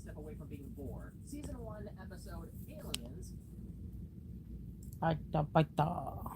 step away from being bored. Season 1, episode Aliens. Baita, baita.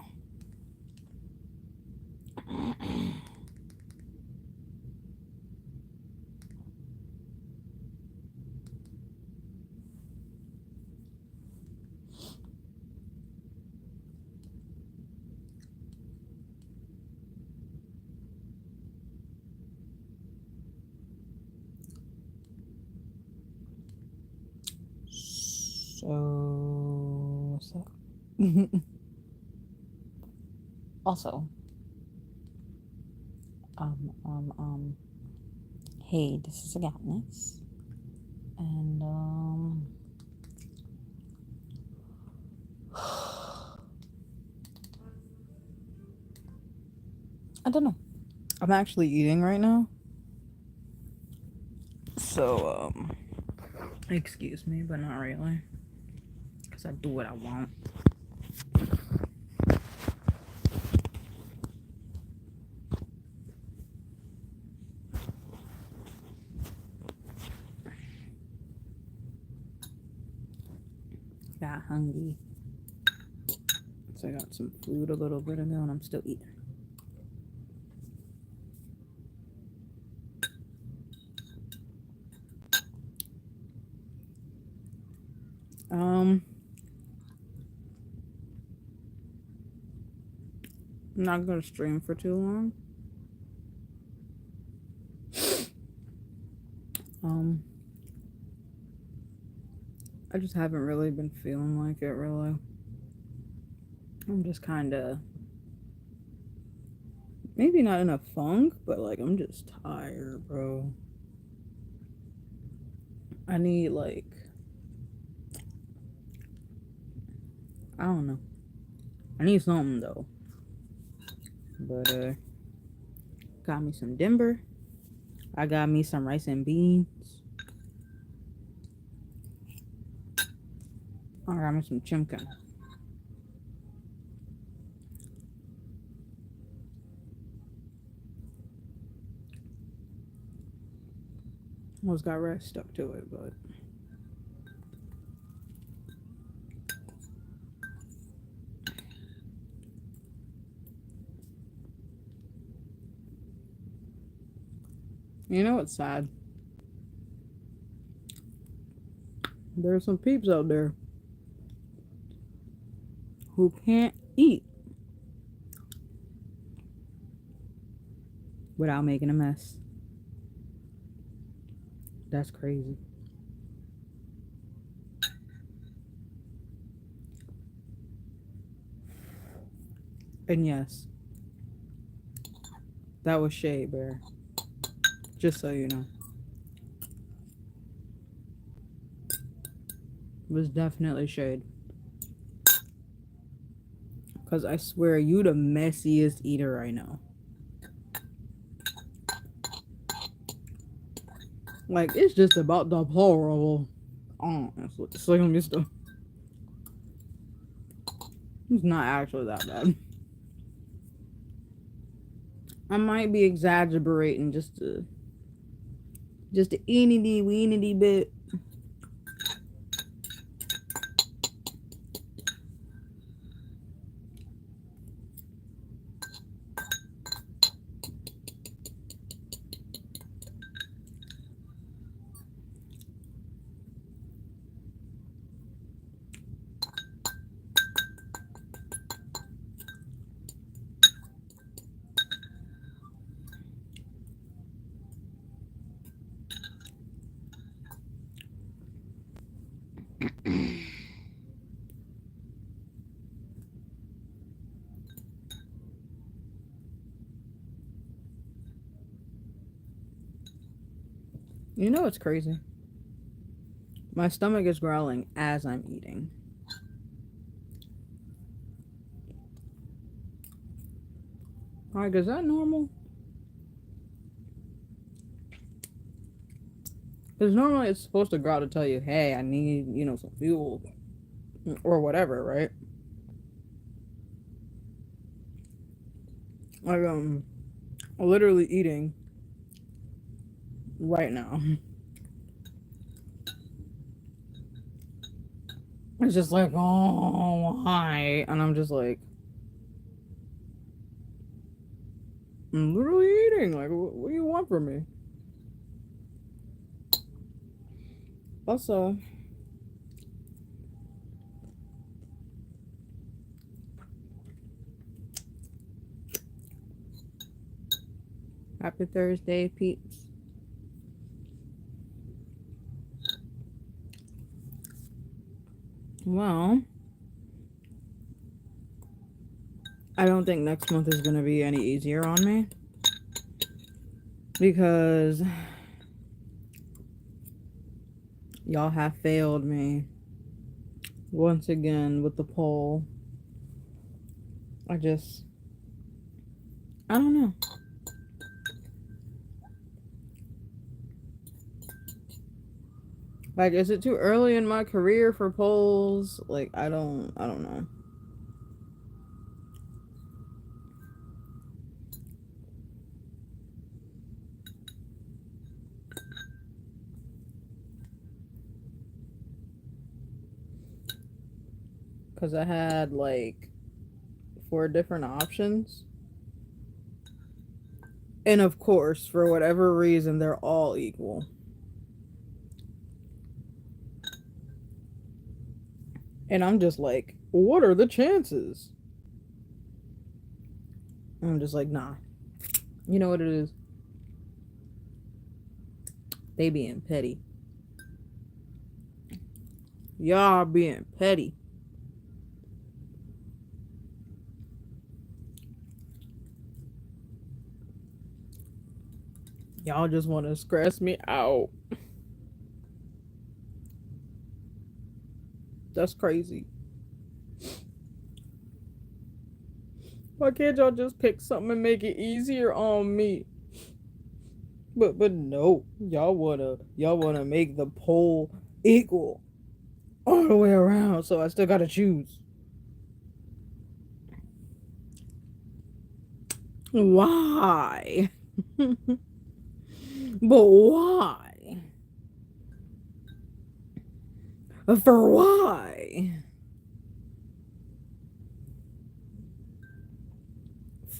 So, what's up? Also, hey, this is Agatness, and I don't know. I'm actually eating right now, so excuse me, but not really, cause I do what I want. Got hungry, so I got some food a little bit ago, and I'm still eating. I'm not gonna stream for too long. Um, I just haven't really been feeling like it, really. I'm just kind of, maybe not in a funk, but like, I'm just tired, bro. I need, like, I don't know. I need something, though. But, got me some Denver. I got me some rice and beans. I got me some chimkin. Almost got rice stuck to it, but you know what's sad? There's some peeps out there who can't eat without making a mess. That's crazy. And yes, that was shade, Bear. Just so you know. It was definitely shade. Because I swear, you the messiest eater right now. Like, it's just about deplorable. Honestly, it's like I'm used to. It's not actually that bad. I might be exaggerating just a eeny weeny bit. You know what's crazy? My stomach is growling as I'm eating. Like, is that normal? Because normally it's supposed to growl to tell you, hey, I need, some fuel or whatever, right? Like, literally eating right now. It's just like, oh, why? And I'm just like, I'm literally eating. Like, what do you want from me? Also, happy Thursday, peeps. Well, I don't think next month is going to be any easier on me. Because y'all have failed me once again with the poll. I don't know. Like, is it too early in my career for polls? Like, I don't know. Because I had, like, 4 different options. And of course, for whatever reason, they're all equal. And I'm just like, what are the chances? And I'm just like, nah. You know what it is? They being petty. Y'all being petty. Y'all just want to stress me out. That's crazy. Why can't y'all just pick something and make it easier on me? But no, y'all wanna make the poll equal all the way around. So I still gotta choose. Why? But why? For why?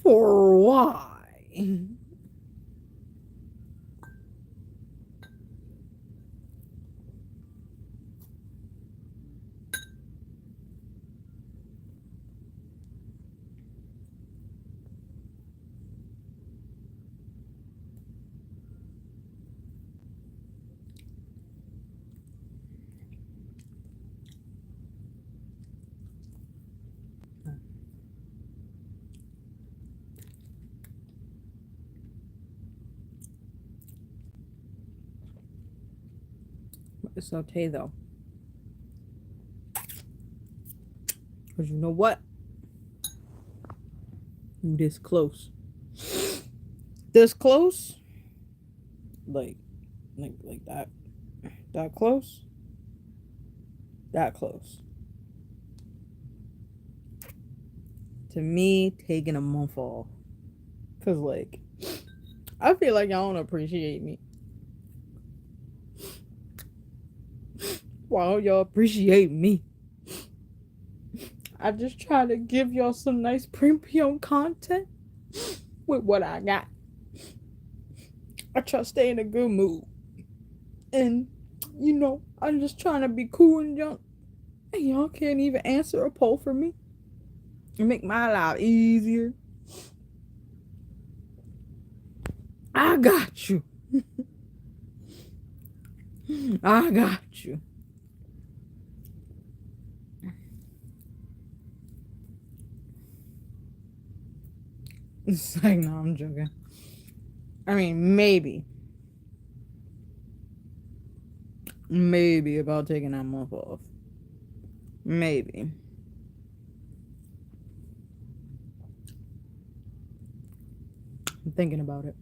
For why? It's okay though. Because you know what? You this close. This close? Like that. That close? That close. To me, taking a month off. Because, like, I feel like y'all don't appreciate me. Why don't y'all appreciate me? I just try to give y'all some nice premium content with what I got. I try to stay in a good mood. And, you know, I'm just trying to be cool and young. And y'all can't even answer a poll for me. And make my life easier. I got you. I got you. It's like, no, I'm joking. I mean, maybe about taking that month off. Maybe. I'm thinking about it.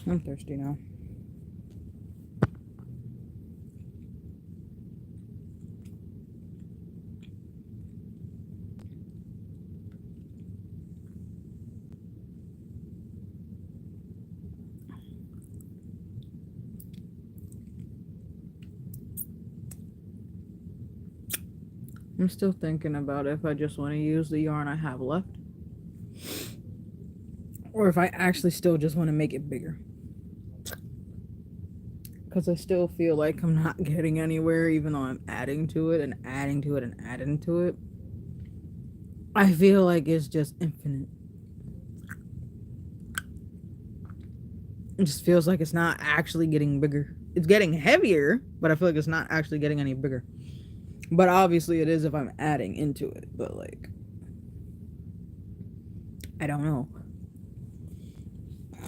I'm thirsty now. I'm still thinking about if I just want to use the yarn I have left, or if I actually still just want to make it bigger. Because I still feel like I'm not getting anywhere, even though I'm adding to it and adding to it and adding to it. I feel like it's just infinite. It just feels like it's not actually getting bigger. It's getting heavier, but I feel like it's not actually getting any bigger. But obviously it is if I'm adding into it. But like, I don't know.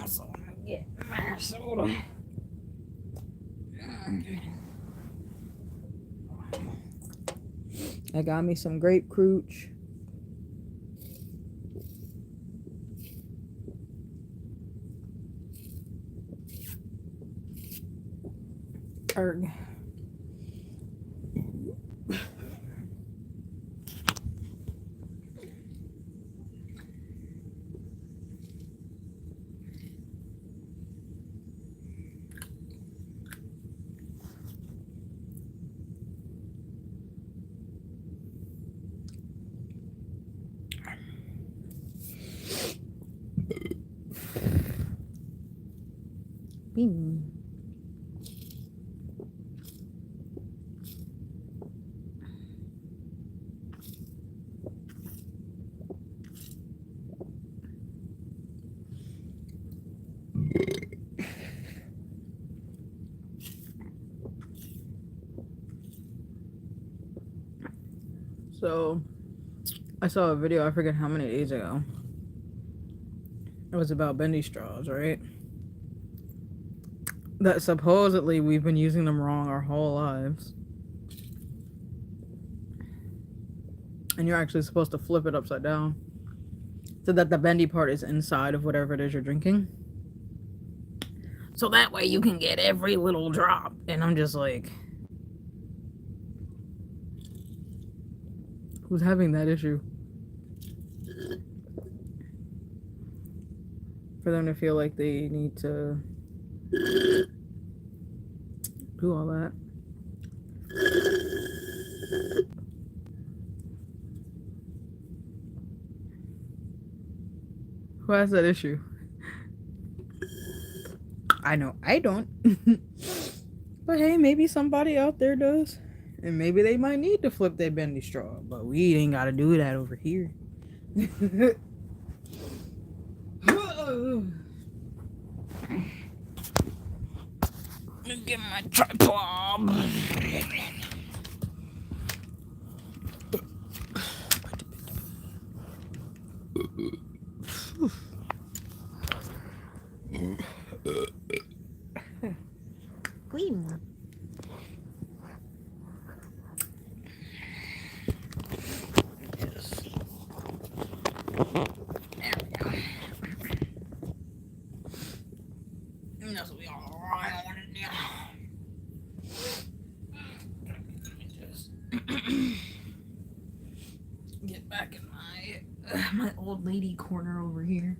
So I'm gonna get my soda. I got me some grape crooch. Erg. Bing. So, I saw a video, I forget how many days ago. It was about bendy straws, right? That supposedly we've been using them wrong our whole lives. And you're actually supposed to flip it upside down so that the bendy part is inside of whatever it is you're drinking. So that way you can get every little drop. And I'm just like, who's having that issue? For them to feel like they need to do all that. Who has that issue? I know I don't. But hey, maybe somebody out there does. And maybe they might need to flip their bendy straw. But we ain't gotta do that over here. Let me get my tripod. Clean. Yes. There we go. And that's what we all right on it now. Let me just get back in my old lady corner over here,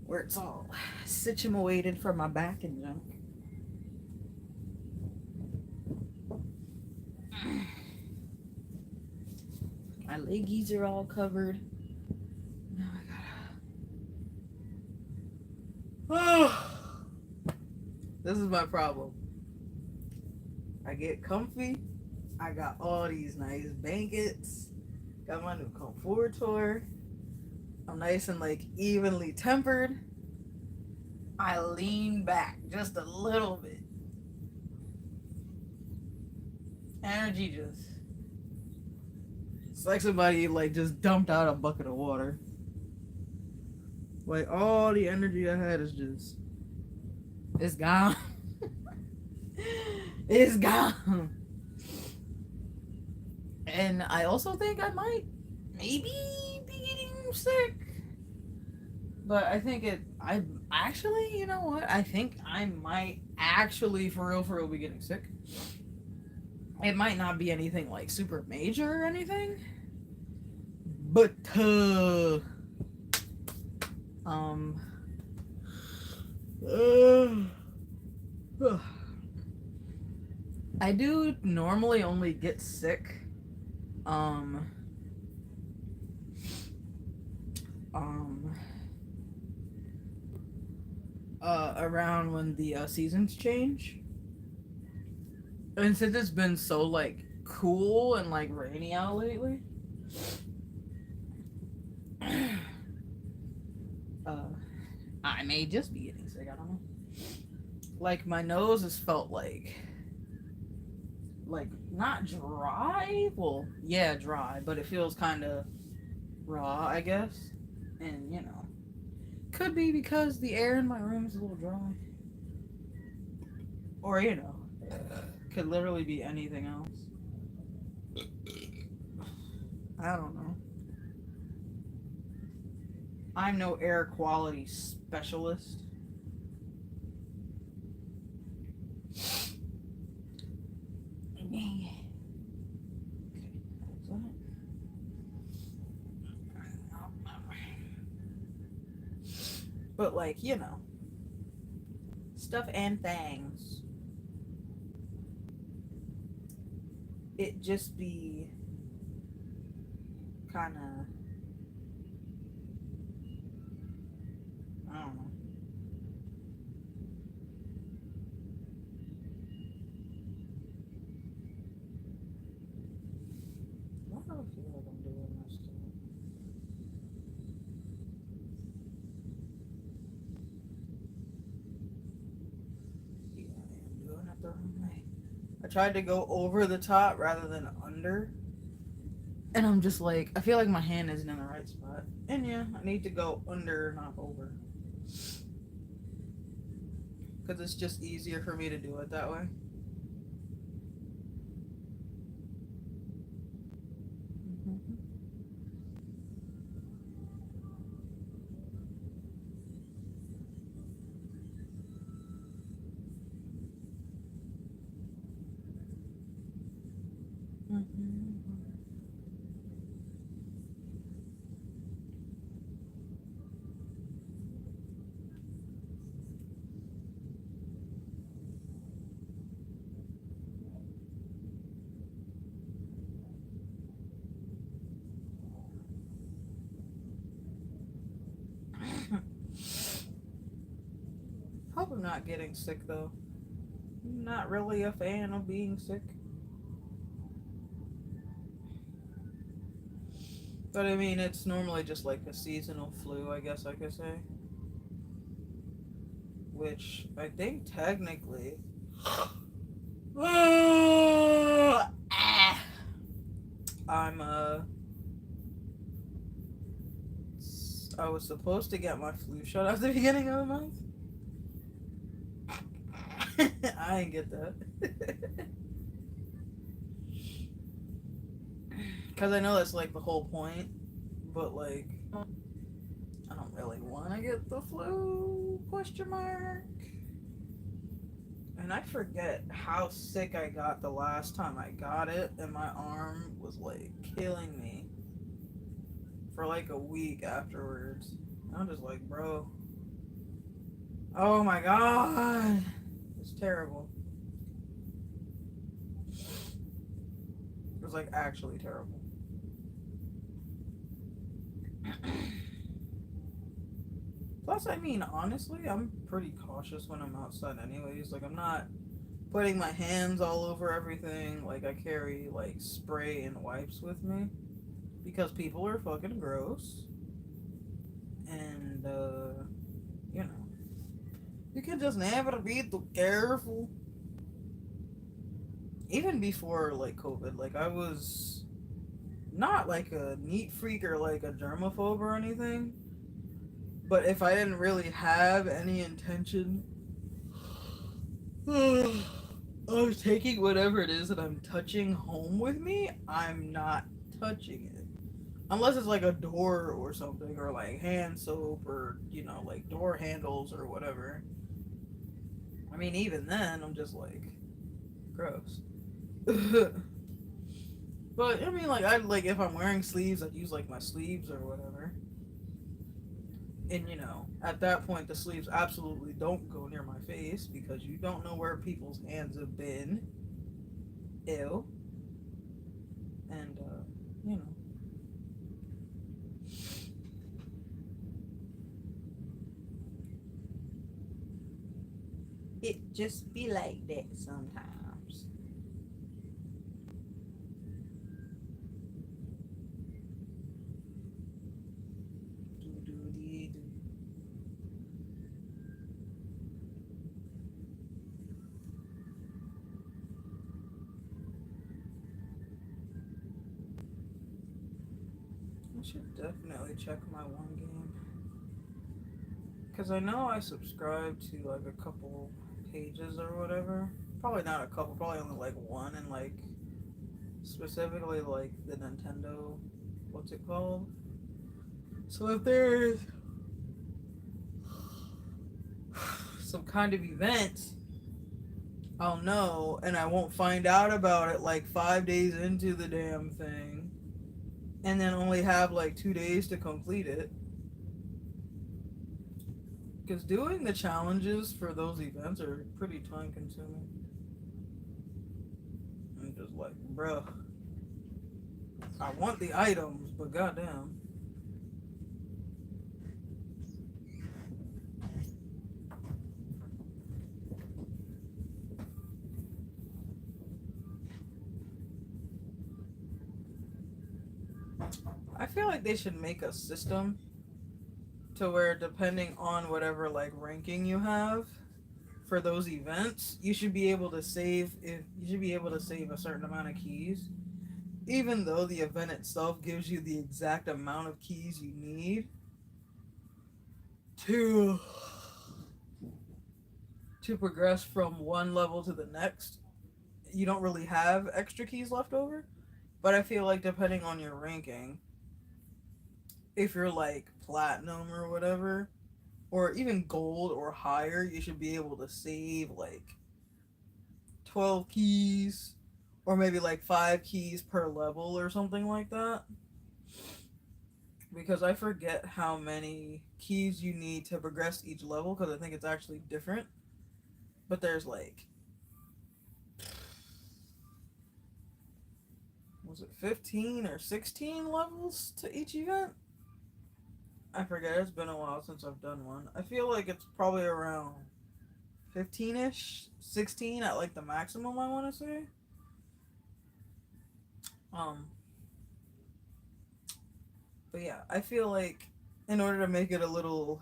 where it's all situated for my back and junk. My leggies are all covered. Now I gotta. This is my problem. I get comfy. I got all these nice blankets. Got my new comforter. I'm nice and like evenly tempered. I lean back just a little bit. Energy just. It's like somebody like just dumped out a bucket of water. Like all the energy I had is just. It's gone. It's gone. And I also think I might maybe be getting sick. But I think I actually, you know what? I think I might actually, for real, be getting sick. It might not be anything like super major or anything. But, I do normally only get sick, around when the seasons change. And since it's been so like cool and like rainy out lately, I may just be getting sick. I don't know. Like my nose has felt like not dry. Well, yeah, dry, but it feels kind of raw, I guess. And you know, could be because the air in my room is a little dry, or you know, could literally be anything else. I don't know. I'm no air quality specialist. But like, you know, stuff and things. It just be kind of, I don't know. Why do I feel like I'm doing this to me? Yeah, I am doing it the wrong way. I tried to go over the top rather than under. And I'm just like, I feel like my hand isn't in the right spot. And yeah, I need to go under, not over. Because it's just easier for me to do it that way. Hope I'm not getting sick though. I'm not really a fan of being sick. But I mean, it's normally just like a seasonal flu, I guess I could say. Which I think technically. I'm I was supposed to get my flu shot at the beginning of the month. I didn't get that. Because I know that's like the whole point. But like, I don't really want to get the flu, question mark. And I forget how sick I got the last time I got it. And my arm was like killing me for like a week afterwards. I'm just like, bro. Oh my god. It's terrible. It was like actually terrible. Plus, I mean, honestly, I'm pretty cautious when I'm outside anyways. Like, I'm not putting my hands all over everything. Like, I carry, like, spray and wipes with me. because people are fucking gross. And, you know, you can just never be too careful. Even before, like, COVID, like, I was not like a neat freak or like a germaphobe or anything. But if I didn't really have any intention of taking whatever it is that I'm touching home with me, I'm not touching it. Unless it's like a door or something, or like hand soap, or, you know, like door handles or whatever. I mean, even then, I'm just like, gross. But, I mean, like, if I'm wearing sleeves, I'd use like my sleeves or whatever. And, you know, at that point, the sleeves absolutely don't go near my face because you don't know where people's hands have been. Ew. And, you know. It just be like that sometimes. Do-do-dee-doo. I should definitely check my one game. Because I know I subscribe to like a couple pages or whatever. Probably not a couple, probably only like one, and like specifically like the Nintendo, what's it called? So if there's some kind of event, I'll know, and I won't find out about it like 5 days into the damn thing, and then only have like 2 days to complete it. Because doing the challenges for those events are pretty time consuming. I'm just like, bruh, I want the items, but goddamn. I feel like they should make a system to where, depending on whatever like ranking you have for those events, you should be able to save, if you should be able to save a certain amount of keys, even though the event itself gives you the exact amount of keys you need to progress from one level to the next. You don't really have extra keys left over. But I feel like, depending on your ranking, if you're like platinum or whatever, or even gold or higher, you should be able to save like 12 keys, or maybe like 5 keys per level or something like that. Because I forget how many keys you need to progress each level, because I think it's actually different. But there's like, was it 15 or 16 levels to each event? I forget, it's been a while since I've done one. I feel like it's probably around 15-ish, 16 at like the maximum, I want to say. Um, but yeah, I feel like in order to make it a little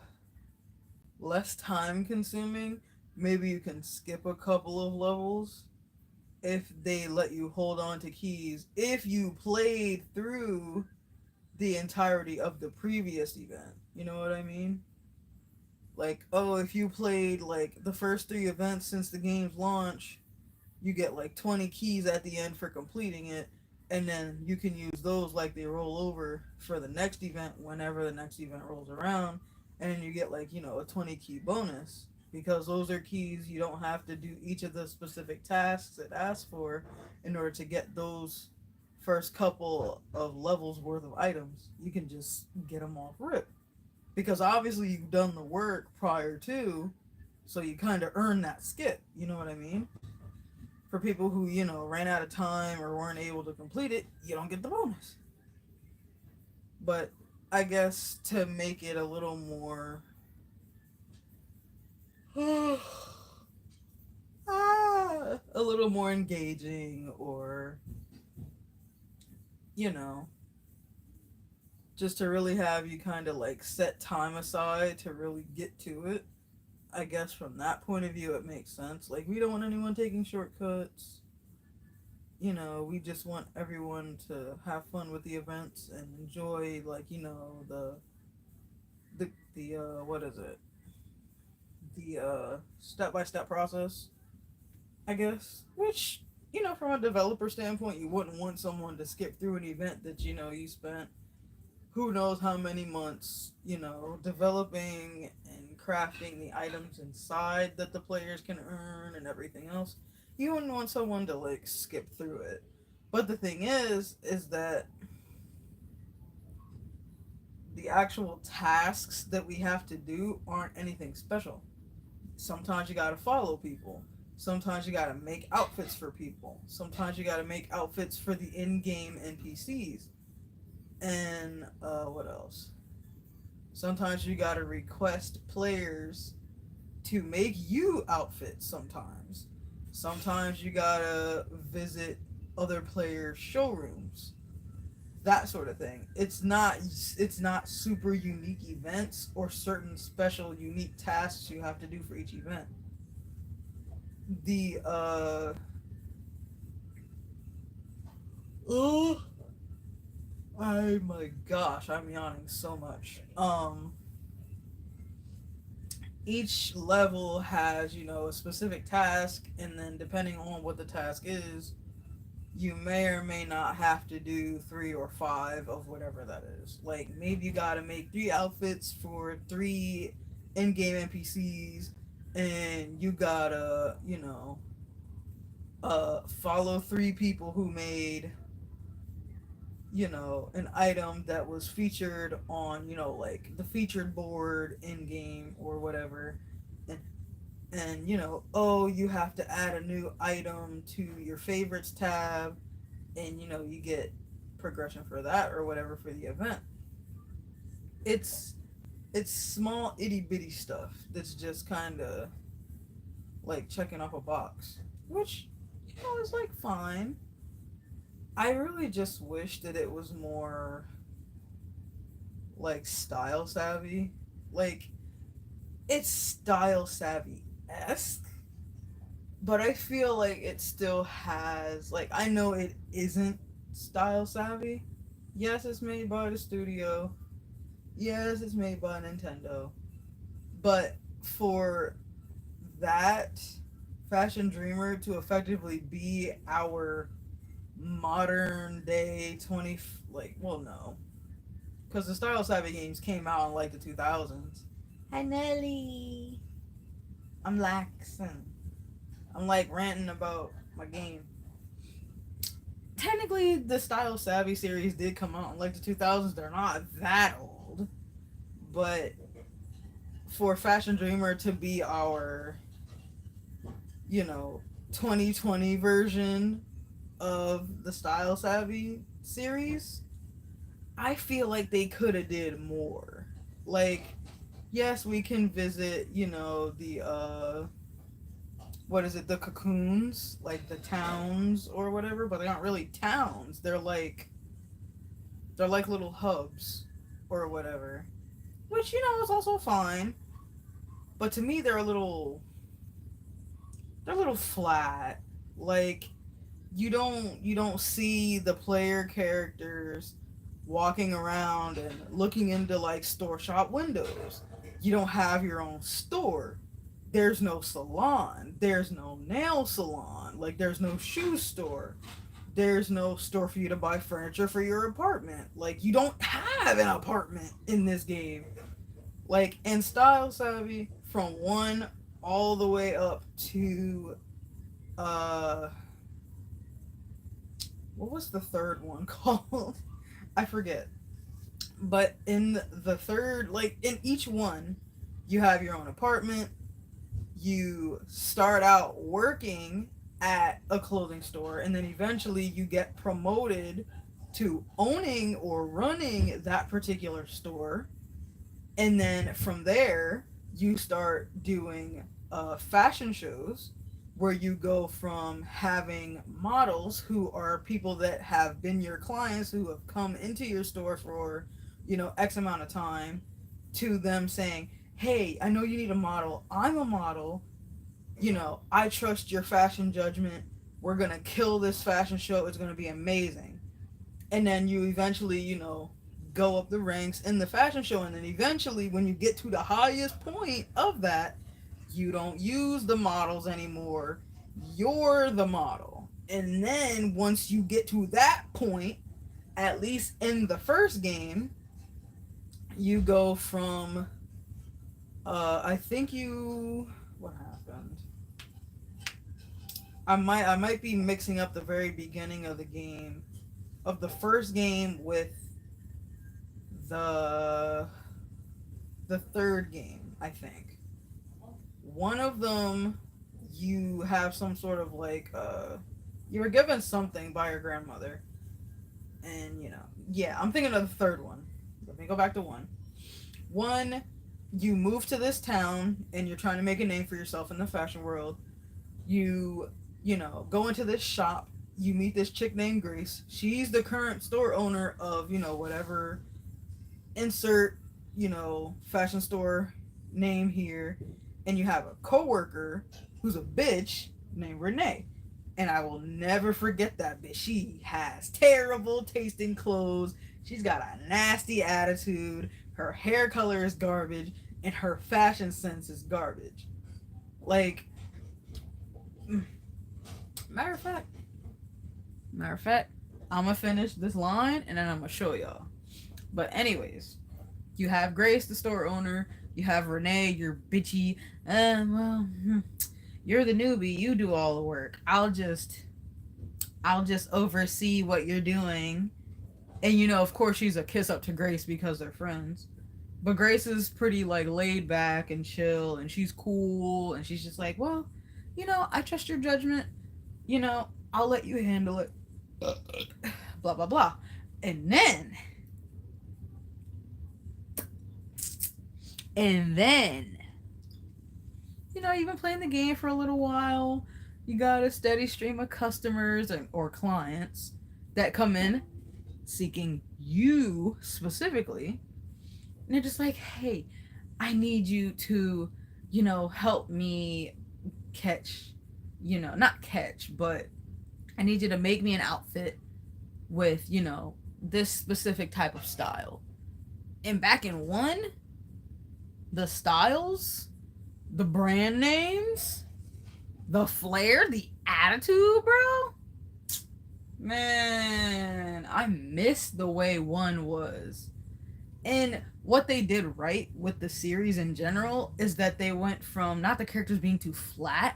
less time consuming, maybe you can skip a couple of levels if they let you hold on to keys if you played through the entirety of the previous event. You know what I mean? Like, oh, if you played like the first 3 events since the game's launch, you get like 20 keys at the end for completing it, and then you can use those like they roll over for the next event whenever the next event rolls around, and then you get like, you know, a 20 key bonus, because those are keys you don't have to do each of the specific tasks it asks for in order to get those first couple of levels worth of items. You can just get them off rip, because obviously you've done the work prior to, so you kind of earn that skip, you know what I mean? For people who, you know, ran out of time or weren't able to complete it, you don't get the bonus. But I guess to make it a little more a little more engaging, or, you know, just to really have you kind of like set time aside to really get to it. I guess from that point of view, it makes sense. Like, we don't want anyone taking shortcuts. We just want everyone to have fun with the events and enjoy, like, the what is it? The step by step process, I guess. Which, from a developer standpoint, you wouldn't want someone to skip through an event that you spent who knows how many months, developing and crafting the items inside that the players can earn and everything else. You wouldn't want someone to like skip through it. But the thing is that the actual tasks that we have to do aren't anything special. Sometimes you gotta follow people. Sometimes you gotta make outfits for people. Sometimes you gotta make outfits for the in-game NPCs. And what else? Sometimes you gotta request players to make you outfits. Sometimes you gotta visit other players' showrooms. That sort of thing. It's not super unique events or certain special unique tasks you have to do for each event. The oh oh my gosh, I'm yawning so much. Each level has, a specific task, and then depending on what the task is, you may or may not have to do 3 or 5 of whatever that is. Like, maybe you gotta make 3 outfits for 3 in-game NPCs, and you gotta, follow 3 people who made, an item that was featured on, like the featured board in game or whatever. And oh, you have to add a new item to your favorites tab, and you get progression for that or whatever for the event. It's small itty bitty stuff that's just kind of like checking off a box, which is like fine. I really just wish that it was more like style savvy. Like, it's style savvy esque, but I feel like it still has, like, I know it isn't style savvy. Yes, it's made by the studio. Yes, it's made by Nintendo. But for that Fashion Dreamer to effectively be our modern day 20, like, well, no, because the style savvy games came out in like the 2000s. Hi, Nelly. I'm laxing. I'm like ranting about my game. Technically, the Style Savvy series did come out in like the 2000s. They're not that old. But for Fashion Dreamer to be our, 2020 version of the Style Savvy series, I feel like they could have did more. Like, yes, we can visit, the what is it, the cocoons, like the towns or whatever, but they're not really towns. They're like little hubs or whatever. Which, is also fine. But to me they're a little flat. Like, you don't see the player characters walking around and looking into like store shop windows. You don't have your own store. There's no salon. There's no nail salon. Like, there's no shoe store. There's no store for you to buy furniture for your apartment. Like, you don't have an apartment in this game. Like, in Style Savvy, from 1 all the way up to what was the third one called? I forget. But in the third, like, in each one, you have your own apartment. You start out working at a clothing store, and then eventually you get promoted to owning or running that particular store. And then from there, you start doing fashion shows where you go from having models who are people that have been your clients, who have come into your store for X amount of time, to them saying, hey, I know you need a model. I'm a model. I trust your fashion judgment. We're going to kill this fashion show. It's going to be amazing. And then you eventually, go up the ranks in the fashion show. And then eventually, when you get to the highest point of that, you don't use the models anymore. You're the model. And then once you get to that point, at least in the first game, you go from I think what happened? I might be mixing up the very beginning of the game, of the first game, with the third game, I think. One of them, you have some sort of like you were given something by your grandmother, and yeah, I'm thinking of the third one. Let me go back to one. One, you move to this town and you're trying to make a name for yourself in the fashion world. You go into this shop. You meet this chick named Grace. She's the current store owner of whatever, insert fashion store name here. And you have a coworker who's a bitch named Renee. And I will never forget that bitch. She has terrible tasting clothes. She's got a nasty attitude. Her hair color is garbage. And her fashion sense is garbage. Like, matter of fact, I'm going to finish this line and then I'm going to show y'all. But anyways, you have Grace, the store owner. You have Renee, your bitchy, you're the newbie. You do all the work. I'll just oversee what you're doing. And of course she's a kiss up to Grace because they're friends. But Grace is pretty like laid back and chill, and she's cool, and she's just like, well, I trust your judgment. I'll let you handle it. Blah blah blah. And then you've been playing the game for a little while. You got a steady stream of customers or clients that come in seeking you specifically. And they're just like, hey, I need you to, help me catch, not catch, but I need you to make me an outfit with, this specific type of style. And back in one, the styles, the brand names, the flair, the attitude, bro. Man, I miss the way one was. And what they did right with the series in general is that they went from not the characters being too flat,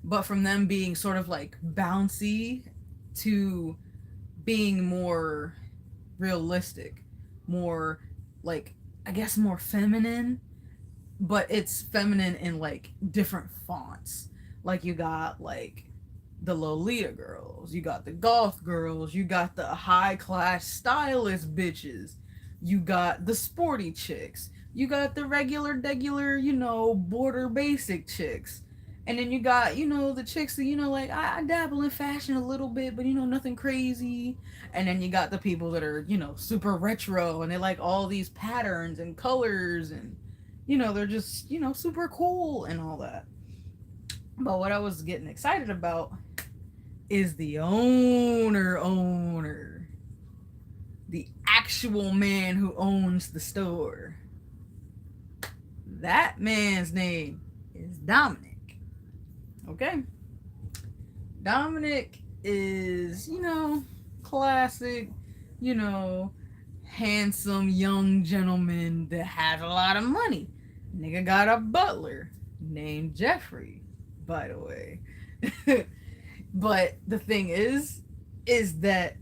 but from them being sort of like bouncy to being more realistic, more like, I guess, more feminine, but it's feminine in like different fonts. Like you got like the Lolita girls, you got the goth girls, you got the high class stylist bitches, you got the sporty chicks, you got the regular, border basic chicks. And then you got, the chicks that, like, I dabble in fashion a little bit, but, nothing crazy. And then you got the people that are, super retro, and they like all these patterns and colors, and, they're just, super cool and all that. But what I was getting excited about is the owner. The actual man who owns the store. That man's name is Dominic. Okay? Dominic is, classic, handsome young gentleman that has a lot of money. Nigga got a butler named Jeffrey, by the way. But the thing is that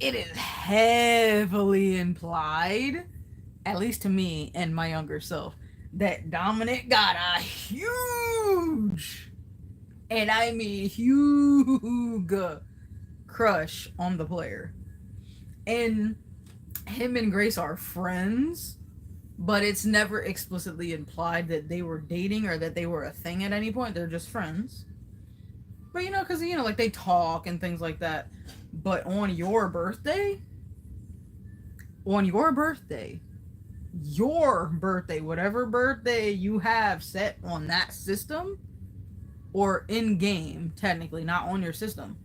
it is heavily implied, at least to me and my younger self, that Dominic got a huge, and I mean huge, crush on the player. And him and Grace are friends, but it's never explicitly implied that they were dating or that they were a thing at any point. They're just friends. But, because, like, they talk and things like that. But on your birthday, on your birthday, whatever birthday you have set on that system, or in game, technically, not on your system,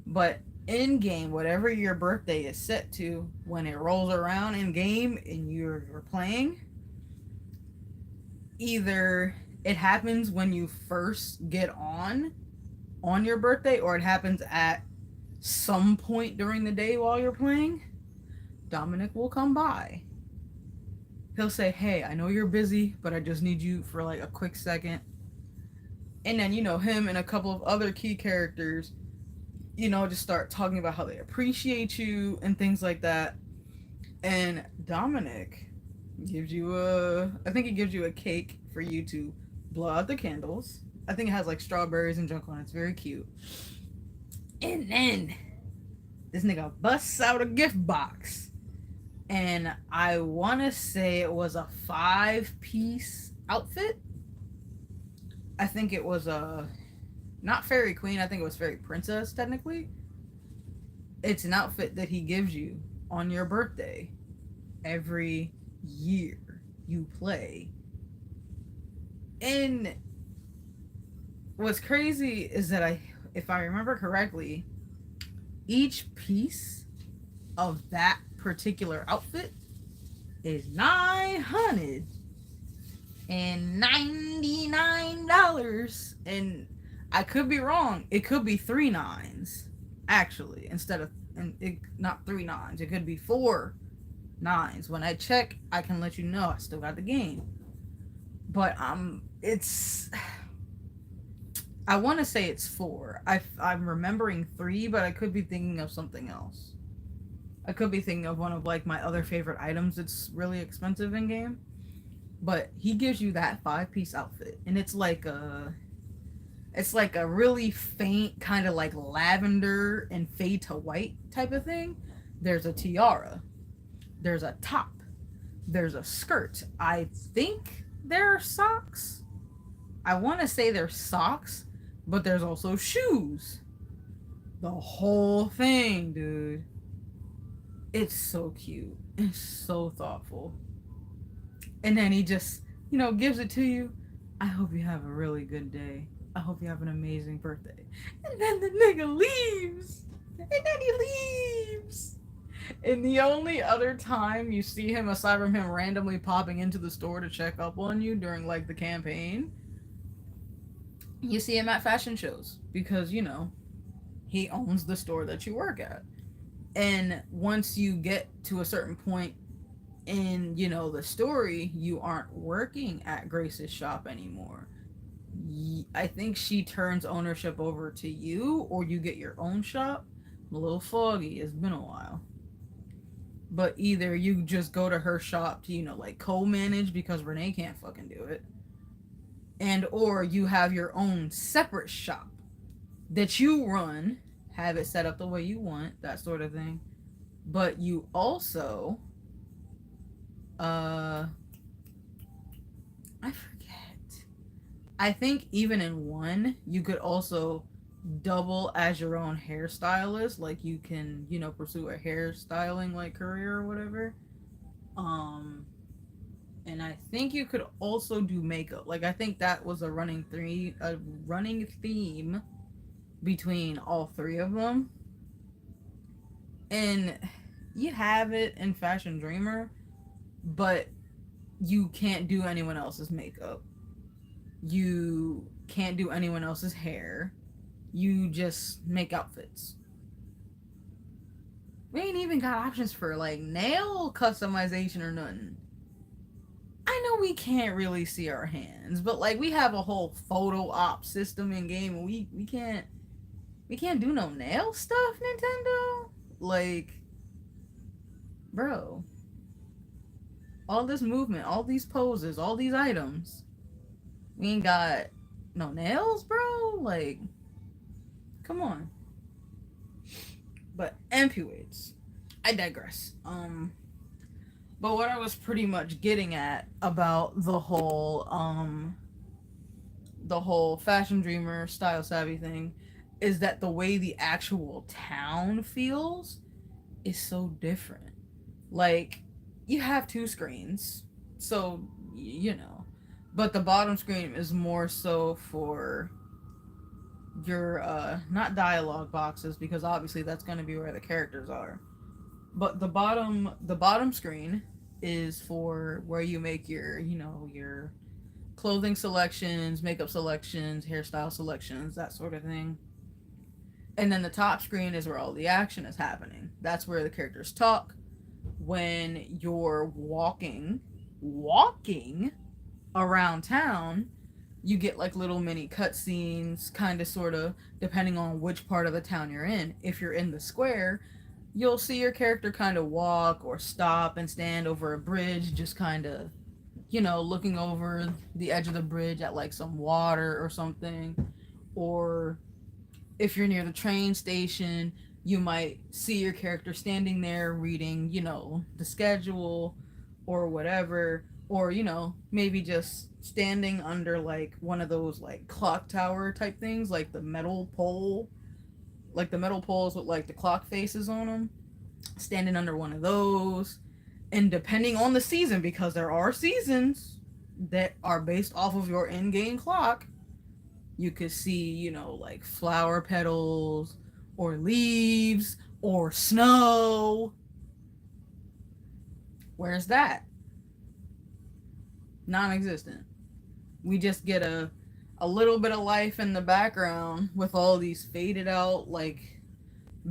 but in game, whatever your birthday is set to, when it rolls around in game and you're playing, either it happens when you first get on your birthday, or it happens at some point during the day while you're playing. Dominic will come by. He'll say, hey, I know you're busy, but I just need you for like a quick second. And then, him and a couple of other key characters, just start talking about how they appreciate you and things like that. And Dominic gives you I think he gives you a cake for you to blow out the candles. I think it has like strawberries and junk on it. It's very cute. And then this nigga busts out a gift box. And I want to say it was a 5-piece outfit. I think it was not Fairy Queen. I think it was Fairy Princess, technically. It's an outfit that he gives you on your birthday every year you play. And what's crazy is that if I remember correctly, each piece of that particular outfit is $999, and I could be wrong. It could be 3 9s actually, instead of not 3 9s. It could be 4 9s. When I check, I can let you know I still got the game. But I want to say it's 4. I'm remembering 3, but I could be thinking of something else. I could be thinking of one of like my other favorite items that's really expensive in game. But he gives you that 5-piece outfit, and it's like a really faint kind of like lavender and fade to white type of thing. There's a tiara, there's a top, there's a skirt. I think there are socks. I want to say there's socks, but there's also shoes. The whole thing, dude. It's so cute. It's so thoughtful. And then he just, gives it to you. I hope you have a really good day. I hope you have an amazing birthday. And then the nigga leaves. And then he leaves. And the only other time you see him, aside from him randomly popping into the store to check up on you during like the campaign, you see him at fashion shows. Because, he owns the store that you work at. And once you get to a certain point in, the story, you aren't working at Grace's shop anymore. I think she turns ownership over to you, or you get your own shop. I'm a little foggy. It's been a while. But either you just go to her shop to, like co-manage because Renee can't fucking do it. And or you have your own separate shop that you run, have it set up the way you want, that sort of thing. But you also I forget. I think even in 1, you could also double as your own hairstylist. Like you can, pursue a hairstyling like career or whatever. And I think you could also do makeup. Like I think that was a running theme between all 3 of them. And you have it in Fashion Dreamer, but you can't do anyone else's makeup. You can't do anyone else's hair. You just make outfits. We ain't even got options for like nail customization or nothing. I know we can't really see our hands, but like we have a whole photo op system in game, and we can't do no nail stuff, Nintendo. Like, bro, all this movement, all these poses, all these items, we ain't got no nails, bro. Like, come on. But anyways, I digress. But what I was pretty much getting at about the whole Fashion Dreamer Style Savvy thing is that the way the actual town feels is so different. Like, you have two screens, so you know, but the bottom screen is more so for your not dialogue boxes, because obviously that's going to be where the characters are. But the bottom screen is for where you make your, your clothing selections, makeup selections, hairstyle selections, that sort of thing. And then the top screen is where all the action is happening. That's where the characters talk. When you're walking around town, you get like little mini cutscenes, kind of, sort of, depending on which part of the town you're in. If you're in the square, you'll see your character kind of walk or stop and stand over a bridge, just kind of, looking over the edge of the bridge at like some water or something. Or if you're near the train station, you might see your character standing there reading, the schedule or whatever. Or, maybe just standing under like one of those like clock tower type things, like the metal pole, like the metal poles with like the clock faces on them, standing under one of those. And depending on the season, because there are seasons that are based off of your in-game clock, you could see, like flower petals or leaves or snow. Where's that? Non-existent. We just get a little bit of life in the background with all these faded out like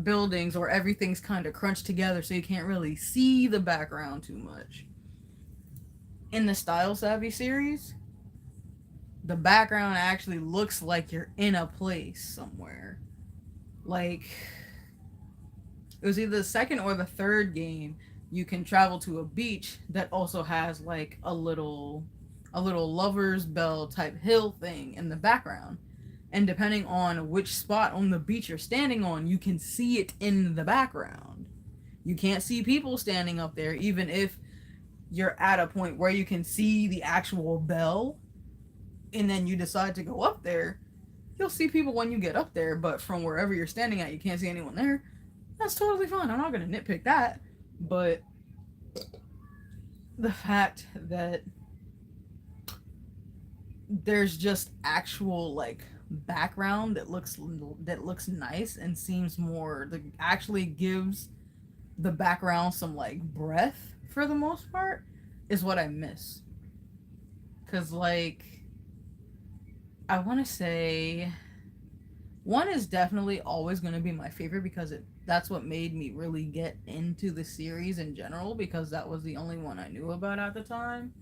buildings, or everything's kind of crunched together so you can't really see the background too much. In the Style Savvy series, the background actually looks like you're in a place somewhere. Like, it was either the second or the third game, you can travel to a beach that also has like a little lover's bell type hill thing in the background. And depending on which spot on the beach you're standing on, you can see it in the background. You can't see people standing up there, even if you're at a point where you can see the actual bell, and then you decide to go up there. You'll see people when you get up there, but from wherever you're standing at, you can't see anyone there. That's totally fine. I'm not going to nitpick that. But the fact that there's just actual like background that looks nice and seems more, that actually gives the background some like breath for the most part, is what I miss. Cause like, I want to say one is definitely always going to be my favorite, because that's what made me really get into the series in general, because that was the only one I knew about at the time.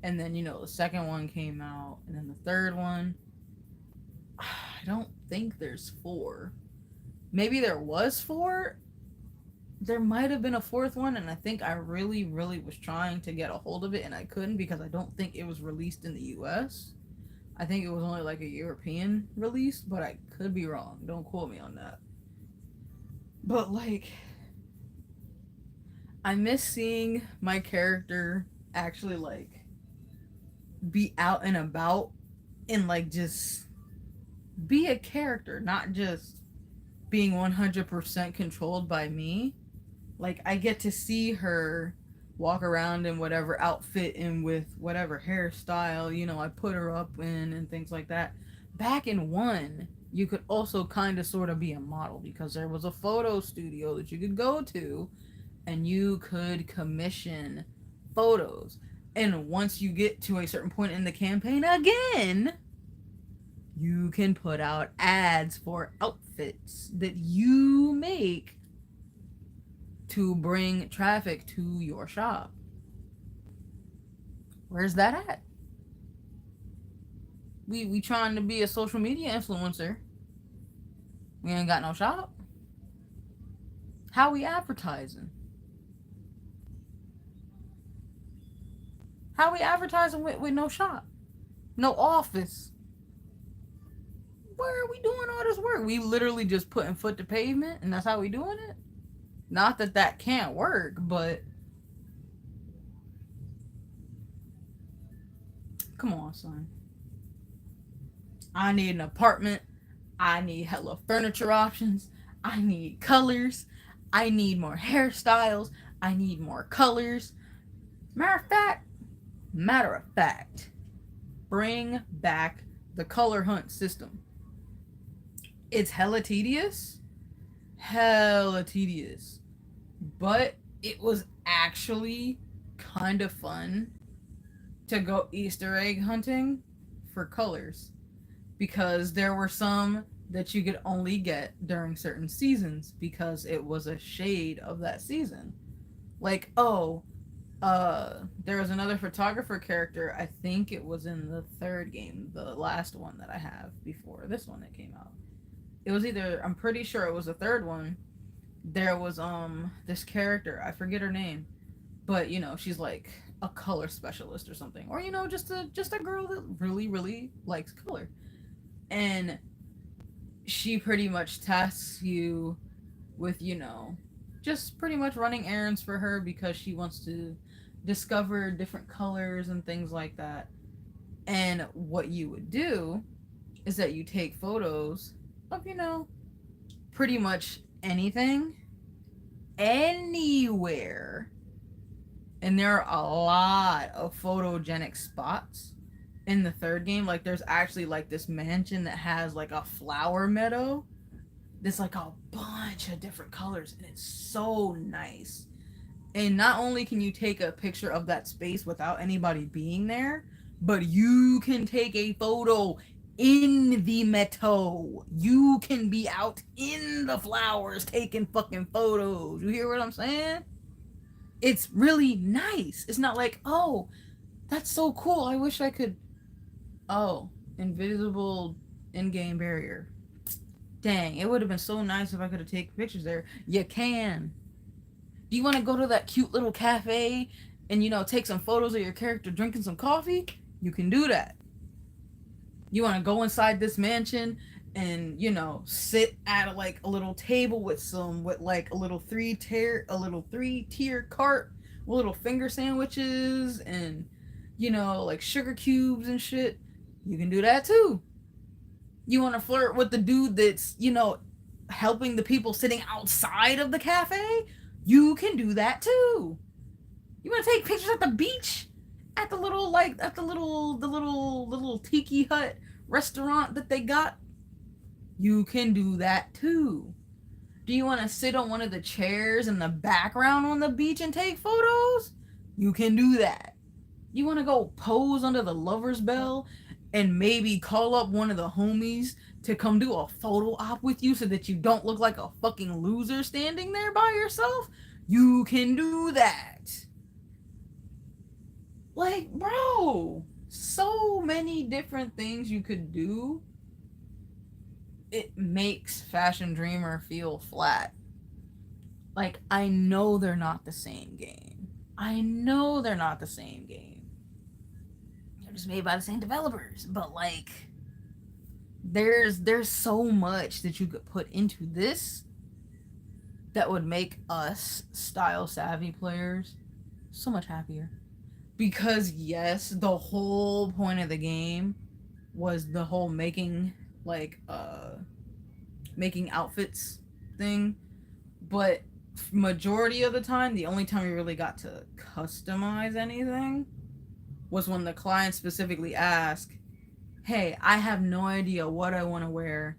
And then, the second one came out, and then the third one. I don't think there's four. Maybe there was four. There might have been a fourth one, and I think I really, really was trying to get a hold of it, and I couldn't, because I don't think it was released in the US. I think it was only like a European release, but I could be wrong. Don't quote me on that. But like, I miss seeing my character actually like be out and about, and like just be a character, not just being 100% controlled by me. Like, I get to see her walk around in whatever outfit and with whatever hairstyle, I put her up in, and things like that. Back in 1, you could also kind of sort of be a model, because there was a photo studio that you could go to and you could commission photos. And once you get to a certain point in the campaign again, you can put out ads for outfits that you make to bring traffic to your shop. Where's that at? We trying to be a social media influencer. We ain't got no shop. How we advertising? How we advertising with no shop? No office? Where are we doing all this work? We literally just putting foot to pavement, and that's how we doing it? Not that that can't work, but come on, son. I need an apartment. I need hella furniture options. I need colors. I need more hairstyles. I need more colors. Matter of fact, bring back the color hunt system. It's hella tedious, but it was actually kind of fun to go Easter egg hunting for colors, because there were some that you could only get during certain seasons because it was a shade of that season. Like, there was another photographer character, I think it was in the third game, the last one that I have before this one that came out. It was either, I'm pretty sure it was the third one. There was this character, I forget her name, but she's like a color specialist or something, or just a girl that really likes color. And she pretty much tasks you with just pretty much running errands for her because she wants to discover different colors and things like that. And what you would do is that you take photos of pretty much anything, anywhere. And there are a lot of photogenic spots in the third game. Like, there's actually like this mansion that has like a flower meadow. There's like a bunch of different colors, and it's so nice. And not only can you take a picture of that space without anybody being there, but you can take a photo in the meadow. You can be out in the flowers taking fucking photos. You hear what I'm saying? It's really nice. It's not like, oh, that's so cool, I wish I could. Oh, invisible in-game barrier. Dang, it would have been so nice if I could have taken pictures there. You can. Do you want to go to that cute little cafe and take some photos of your character drinking some coffee? You can do that. You want to go inside this mansion and sit at like a little table with like a little three-tier cart with little finger sandwiches and like sugar cubes and shit. You can do that too. You want to flirt with the dude that's helping the people sitting outside of the cafe? You can do that too. You want to take pictures at the beach, at the little little tiki hut restaurant that they got? You can do that too. Do you want to sit on one of the chairs in the background on the beach and take photos? You can do that. You want to go pose under the lover's bell and maybe call up one of the homies to come do a photo op with you so that you don't look like a fucking loser standing there by yourself? You can do that. Like, bro, so many different things you could do. It makes Fashion Dreamer feel flat. Like, I know they're not the same game. They're just made by the same developers, but like, there's so much that you could put into this that would make us style savvy players so much happier. Because yes, the whole point of the game was the whole making outfits thing, but majority of the time, the only time we really got to customize anything was when the client specifically asked, hey, I have no idea what I want to wear,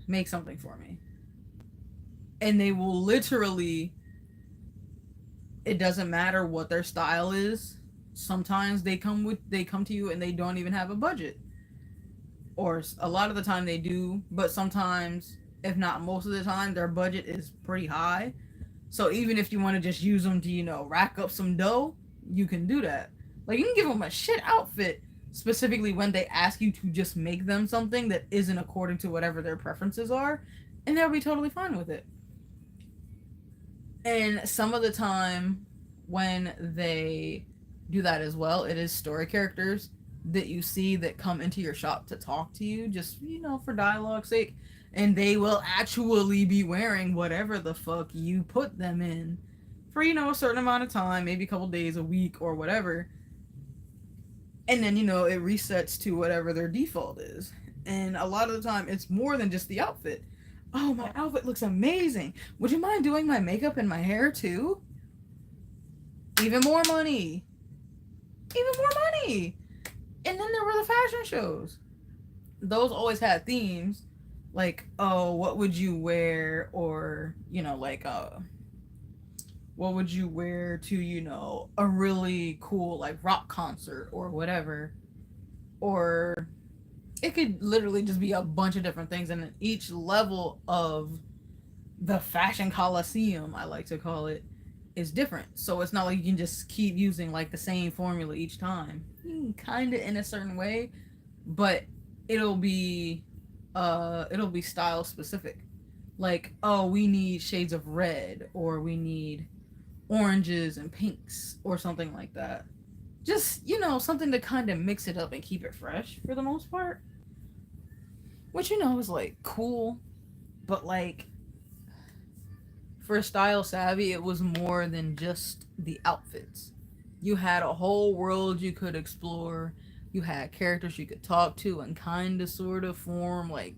make something for me. And they will literally, it doesn't matter what their style is, sometimes they come to you and they don't even have a budget, or a lot of the time they do, but sometimes, if not most of the time, their budget is pretty high. So even if you want to just use them to rack up some dough, you can do that. Like, you can give them a shit outfit specifically when they ask you to just make them something that isn't according to whatever their preferences are, and they'll be totally fine with it. And some of the time when they do that as well, it is story characters that you see that come into your shop to talk to you, just for dialogue's sake, and they will actually be wearing whatever the fuck you put them in for a certain amount of time, maybe a couple days, a week, or whatever, and then it resets to whatever their default is. And a lot of the time it's more than just the outfit. Oh, my outfit looks amazing. Would you mind doing my makeup and my hair too? Even more money. Even more money. And then there were the fashion shows. Those always had themes. Like, oh, what would you wear? Or, you know, like, what would you wear to, you know, a really cool, like, rock concert or whatever. Or it could literally just be a bunch of different things. And each level of the fashion coliseum, I like to call it, is different. So it's not like you can just keep using like the same formula each time. Kind of in a certain way, but it'll be style specific. Like, oh, we need shades of red, or we need oranges and pinks, or something like that. Just, you know, something to kind of mix it up and keep it fresh for the most part. Which, you know, is like cool, but like for Style Savvy, it was more than just the outfits. You had a whole world you could explore. You had characters you could talk to and kind of sort of form like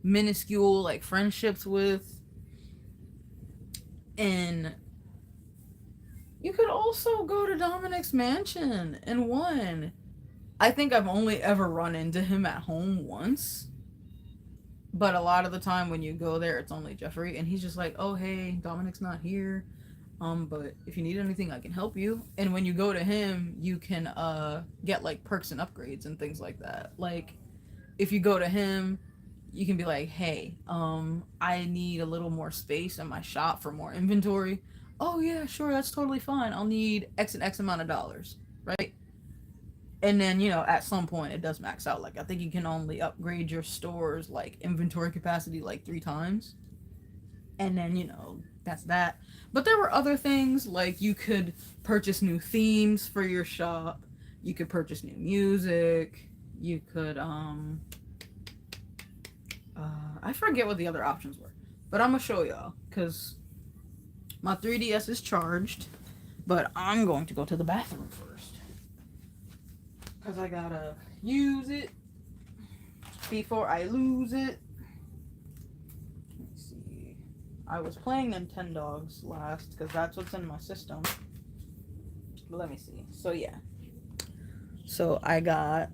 minuscule like friendships with. And you could also go to Dominic's mansion and one. I think I've only ever run into him at home once. But a lot of the time when you go there, it's only Jeffrey, and he's just like, "Oh, hey, Dominic's not here. But if you need anything, I can help you." And when you go to him, you can get like perks and upgrades and things like that. Like if you go to him, you can be like, "Hey, I need a little more space in my shop for more inventory." "Oh yeah, sure, that's totally fine. I'll need X and X amount of dollars." Right? And then, you know, at some point it does max out. Like I think you can only upgrade your store's like inventory capacity like 3 times. And then, you know, that's that. But there were other things like you could purchase new themes for your shop. You could purchase new music. You could I forget what the other options were. But I'm gonna show y'all cuz my 3DS is charged, but I'm going to go to the bathroom first. Cuz I got to use it before I lose it. Let's see. I was playing Nintendogs last because that's what's in my system. But let me see. So yeah. So I got.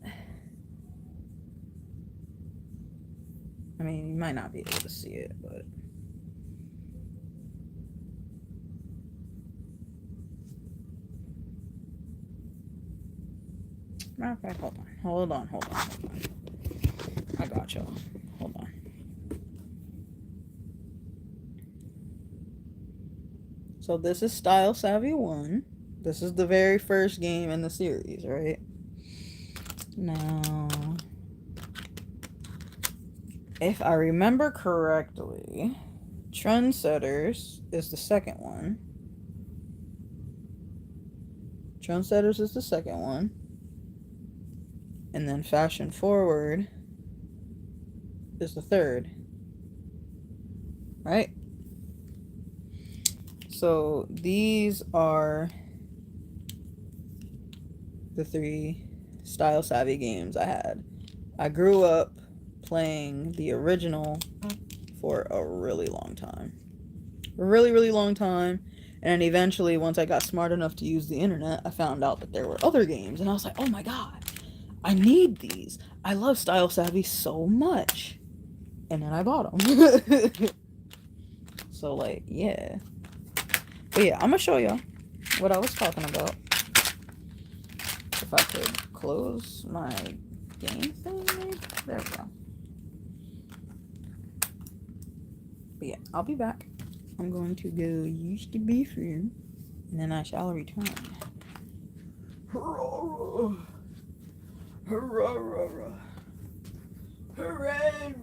I mean, you might not be able to see it, but. Matter of fact, hold on. I got y'all. Hold on. So this is Style Savvy 1. This is the very first game in the series, right? Now, if I remember correctly, Trendsetters is the second one. Trendsetters is the second one. And then Fashion Forward is the third. Right? So these are the 3 Style Savvy games I had. I grew up playing the original for a really long time. A really, really long time. And then eventually, once I got smart enough to use the internet, I found out that there were other games. And I was like, oh my god, I need these. I love Style Savvy so much. And then I bought them. So, like, yeah. But yeah, I'm going to show y'all what I was talking about. If I could close my game thing, maybe? There we go. But yeah, I'll be back. I'm going to go use the bathroom, and then I shall return. Hurrah! Hurrah! Hooray!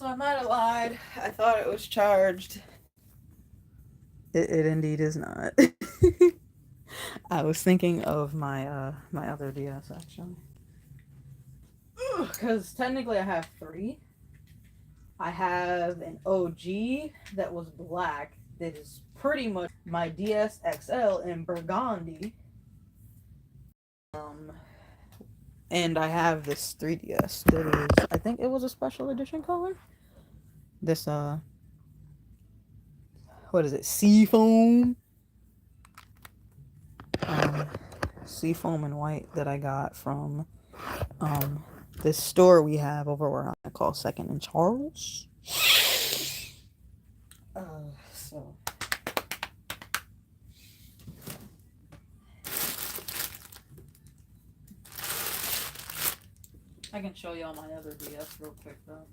So I might have lied. I thought it was charged. It indeed is not. I was thinking of my my other DS actually. Because technically I have 3. I have an OG that was black that is pretty much my DS XL in burgundy. And I have this 3DS that is, I think it was a special edition color. This what is it? Seafoam. Seafoam and white that I got from this store we have over where I call Second and Charles. So I can show y'all my other DS real quick though.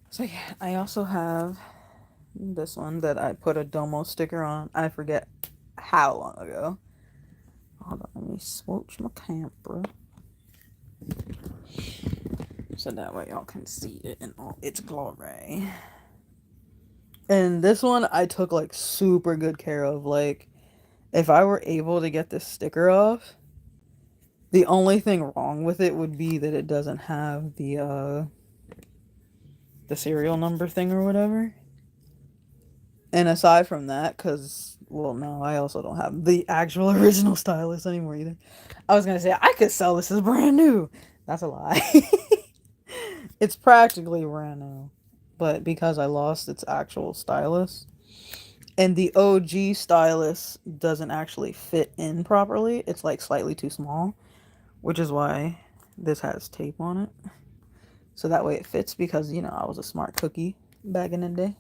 So yeah, I also have this one that I put a Domo sticker on. I forget how long ago. Hold on, let me switch my camera. So that way y'all can see it in all its glory. And this one I took like super good care of. Like, if I were able to get this sticker off, the only thing wrong with it would be that it doesn't have the serial number thing or whatever. And aside from that, because, well, no, I also don't have the actual original stylus anymore either. I was going to say, I could sell this as brand new. That's a lie. It's practically brand new. But because I lost its actual stylus, and the OG stylus doesn't actually fit in properly, it's like slightly too small, which is why this has tape on it. So that way it fits because, you know, I was a smart cookie back in the day.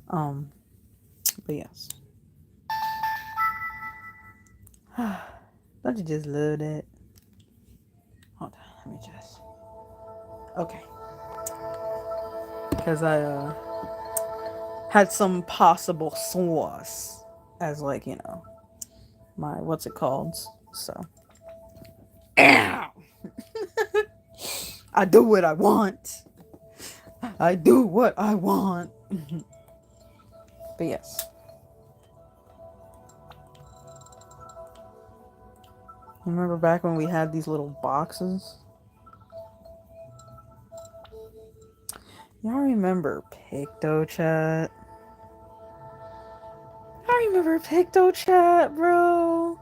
But yes. Don't you just love that? Hold on, let me just. Okay. Because I had some possible sauce as, like, you know, my, what's it called? So. Ow! I do what I want. I do what I want. But yes. Remember back when we had these little boxes? Y'all remember PictoChat? I remember PictoChat, bro.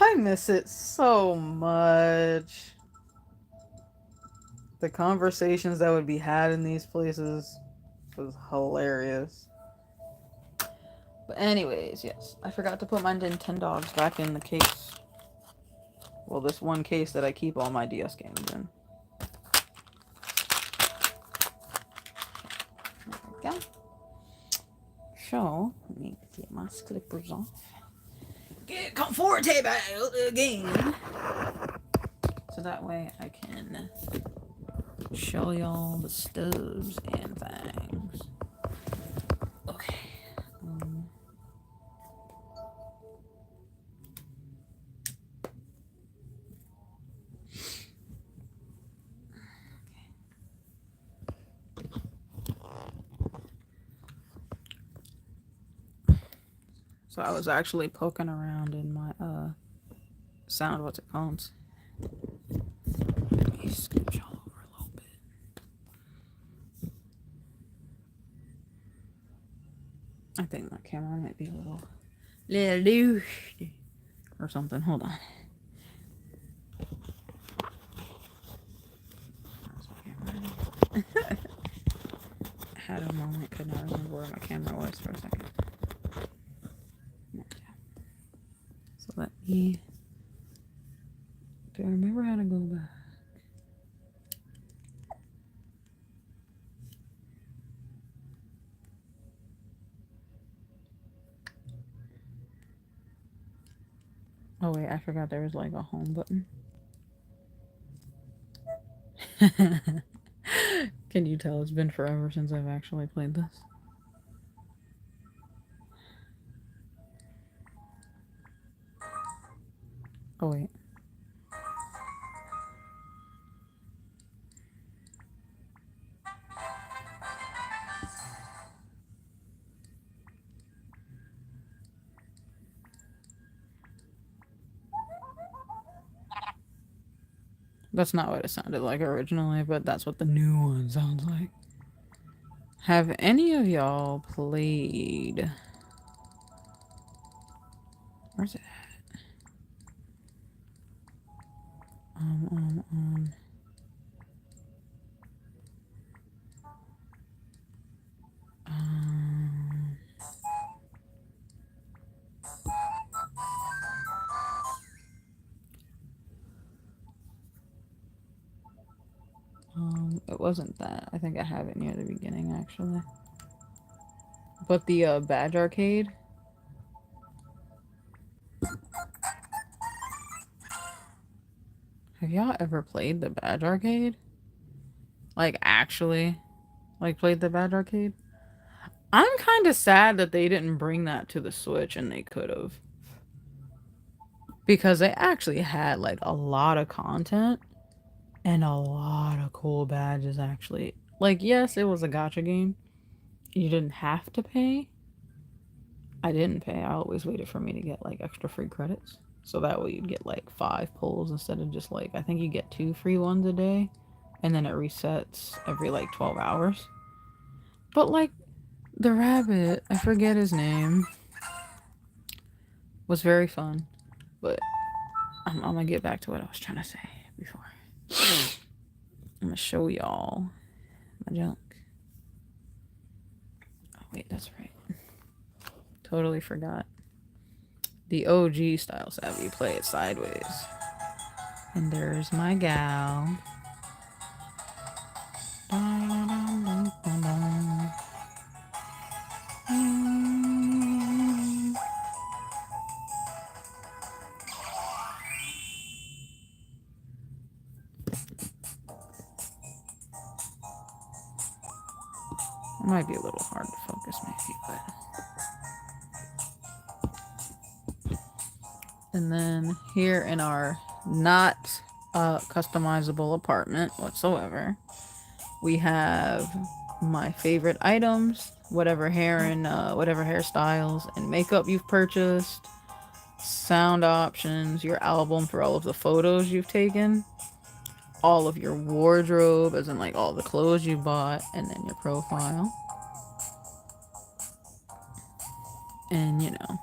I miss it so much. The conversations that would be had in these places was hilarious. But anyways, yes. I forgot to put my Nintendogs back in the case. Well, this one case that I keep all my DS games in. There we go. So, let me get my clippers off. Get comfortable again. So that way I can show y'all the stubs and things. Okay. So I was actually poking around in my sound, what's it called? Let me scooch all over a little bit. I think my camera might be a little loose or something. Hold on. Had a moment, could not remember where my camera was for a second. So let me. Do I remember how to go back? Oh wait, I forgot there was like a home button. Can you tell it's been forever since I've actually played this? Oh wait. That's not what it sounded like originally, but that's what the new one sounds like. Have any of y'all played... Where's it at? Um... It wasn't that. I think I have it near the beginning, actually. But the Badge Arcade. Have y'all ever played the Badge Arcade? Like, actually? Like, played the Badge Arcade? I'm kind of sad that they didn't bring that to the Switch, and they could have. Because they actually had, like, a lot of content. And a lot of cool badges, actually. Like, yes, it was a gacha game. You didn't have to pay. I didn't pay. I always waited for me to get, like, extra free credits. So that way you'd get, like, 5 pulls instead of just, like, I think you get 2 free ones a day. And then it resets every, like, 12 hours. But, like, the rabbit, I forget his name, was very fun. But I'm gonna get back to what I was trying to say before. I'm gonna show y'all my junk. Oh, wait, that's right. Totally forgot. The OG style savvy, play it sideways. And there's my gal. It might be a little hard to focus maybe, but... And then here in our not customizable apartment whatsoever, we have my favorite items, whatever hair and whatever hairstyles and makeup you've purchased, sound options, your album for all of the photos you've taken, all of your wardrobe, as in like all the clothes you bought, and then your profile. And you know,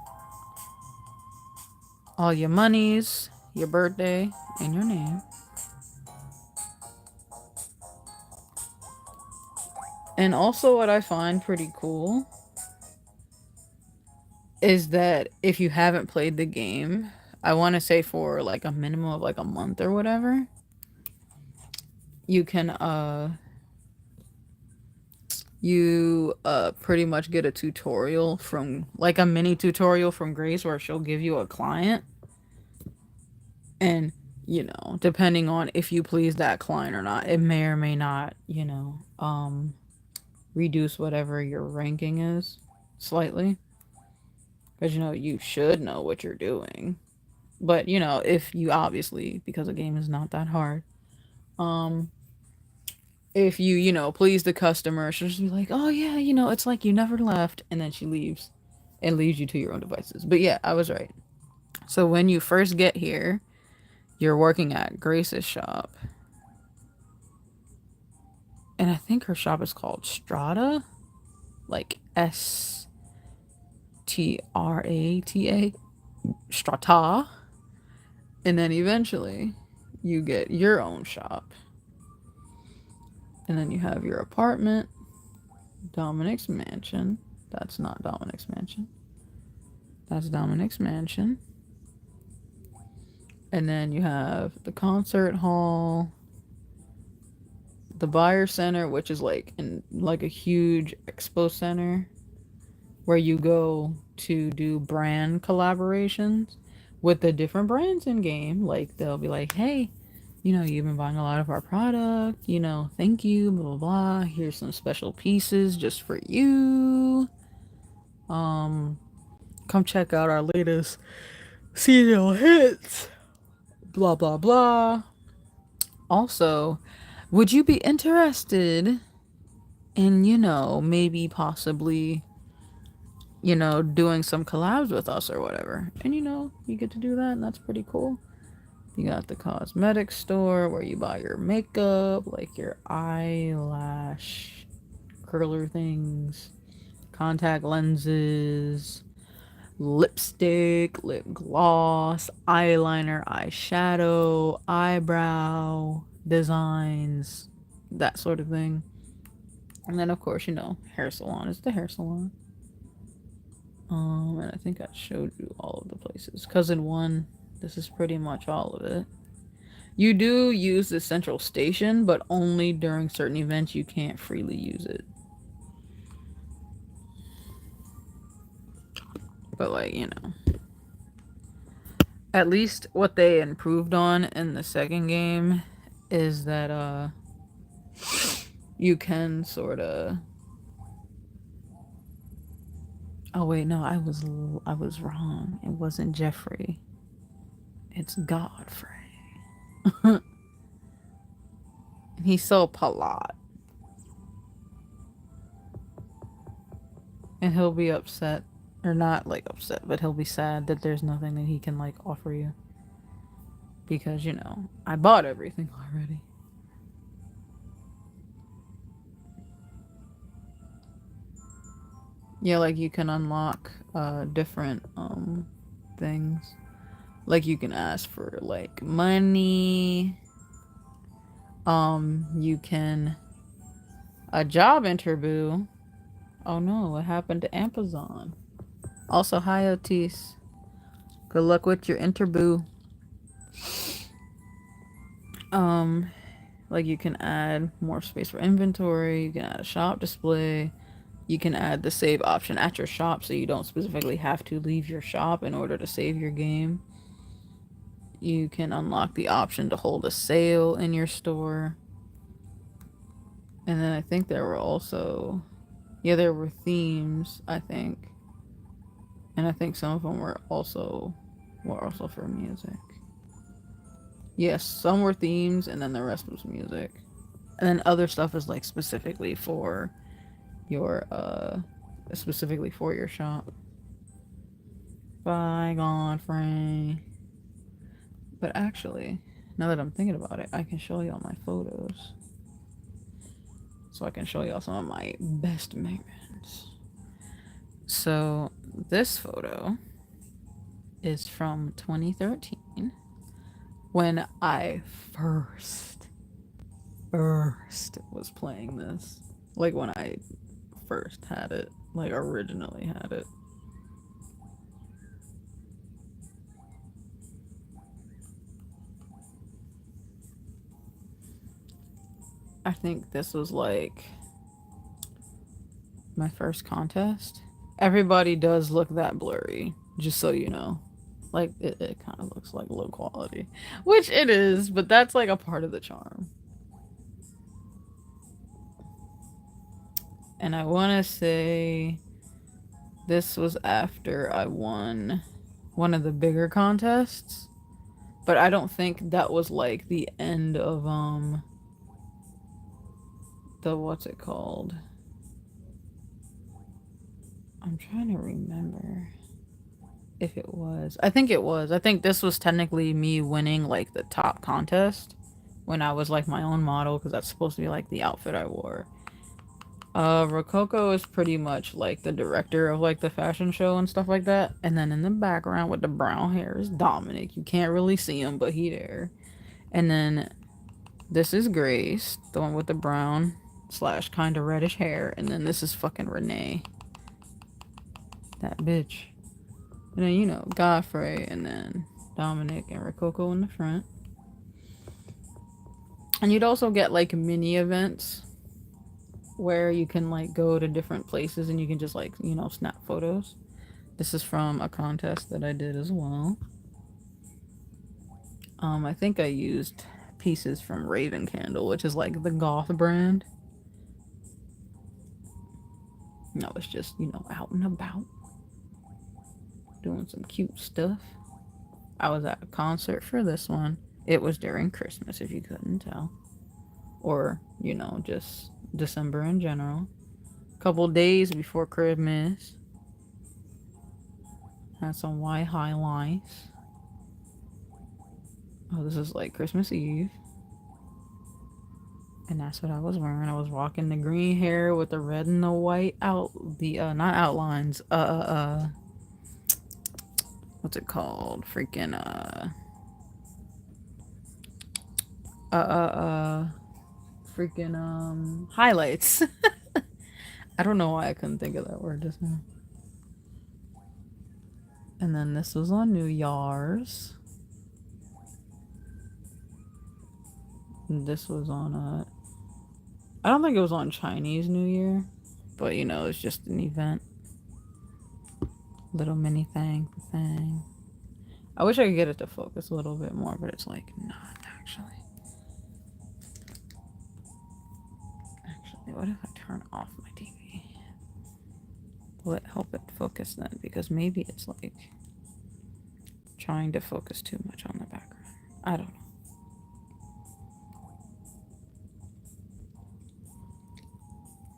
all your monies, your birthday, and your name. And also what I find pretty cool is that if you haven't played the game, I want to say for like a minimum of like a month or whatever, you can pretty much get a tutorial from like a mini tutorial from Grace where she'll give you a client, and you know, depending on if you please that client or not, it may or may not, you know, reduce whatever your ranking is slightly, because you know you should know what you're doing. But you know, if you obviously, because the game is not that hard, if you know, please the customer, she'll just be like, oh yeah, you know, it's like you never left, and then she leaves and leaves you to your own devices. But yeah, I was right. So when you first get here, you're working at Grace's shop, and I think her shop is called Strata, like Strata, Strata. And then eventually you get your own shop. And then you have your apartment, Dominic's mansion. That's not Dominic's mansion. That's Dominic's mansion. And then you have the concert hall, the buyer center, which is like in like a huge expo center where you go to do brand collaborations with the different brands in game. Like they'll be like, hey, you know, you've been buying a lot of our product, you know, thank you, blah blah blah. Here's some special pieces just for you. Come check out our latest seasonal hits. Blah blah blah. Also, would you be interested in, you know, maybe possibly, you know, doing some collabs with us or whatever? And you know, you get to do that, and that's pretty cool. You got the cosmetic store where you buy your makeup, like your eyelash curler things, contact lenses, lipstick, lip gloss, eyeliner, eyeshadow, eyebrow designs, that sort of thing. And then, of course, you know, hair salon is the hair salon. And I think I showed you all of the places. Cousin one, this is pretty much all of it. You do use the central station, but only during certain events. You can't freely use it. But, like, you know, at least what they improved on in the second game is that you can sort of... Oh wait, no, I was wrong. It wasn't Jeffrey. It's Godfrey. He's so polite. And he'll be upset. Or not, like, upset, but he'll be sad that there's nothing that he can, like, offer you. Because, you know, I bought everything already. Yeah, like, you can unlock, different, things. Like, you can ask for, like, money. You can... A job interview. Oh no, what happened to Amazon? Also, hi Otis. Good luck with your interview. Like, you can add more space for inventory. You can add a shop display. You can add the save option at your shop, so you don't specifically have to leave your shop in order to save your game. You can unlock the option to hold a sale in your store. And then I think there were also... Yeah, there were themes, I think. And I think some of them were also for music. Yes, some were themes, and then the rest was music. And then other stuff is, like, specifically for your shop. Bye, Godfrey. But actually, now that I'm thinking about it, I can show y'all my photos. So I can show y'all some of my best moments. So this photo is from 2013 when I first was playing this. Like, when I first had it, like, originally had it. I think this was, like, my first contest. Everybody does look that blurry, just so you know. Like, it kind of looks like low quality. Which it is, but that's, like, a part of the charm. And I want to say this was after I won one of the bigger contests. But I don't think that was, like, the end of, the, what's it called? I'm trying to remember if it was. I think it was. I think this was technically me winning, like, the top contest when I was, like, my own model, because that's supposed to be, like, the outfit I wore. Rococo is pretty much like the director of like the fashion show and stuff like that. And then in the background with the brown hair is Dominic. You can't really see him, but he there. And then this is Grace, the one with the brown slash kind of reddish hair. And then this is fucking Renee. That bitch. And then, you know, Godfrey and then Dominic and Rococo in the front. And you'd also get like mini events where you can like go to different places and you can just like, you know, snap photos. This is from a contest that I did as well. I think I used pieces from Raven Candle, which is like the goth brand. I was just, you know, out and about doing some cute stuff. I was at a concert for this one. It was during Christmas, if you couldn't tell. Or, you know, just December in general. Couple days before Christmas. Had some white highlights. Oh, this is like Christmas Eve. And that's what I was wearing. I was rocking the green hair with the red and the white not outlines. What's it called? Freaking, highlights. I don't know why I couldn't think of that word just now. And then this was on New Year's. And this was on I don't think it was on Chinese New Year, but you know, it's just an event. Little mini thing. I wish I could get it to focus a little bit more, but it's like not actually. Actually, what if I turn off my TV? Will it help it focus then? Because maybe it's like trying to focus too much on the background. I don't know.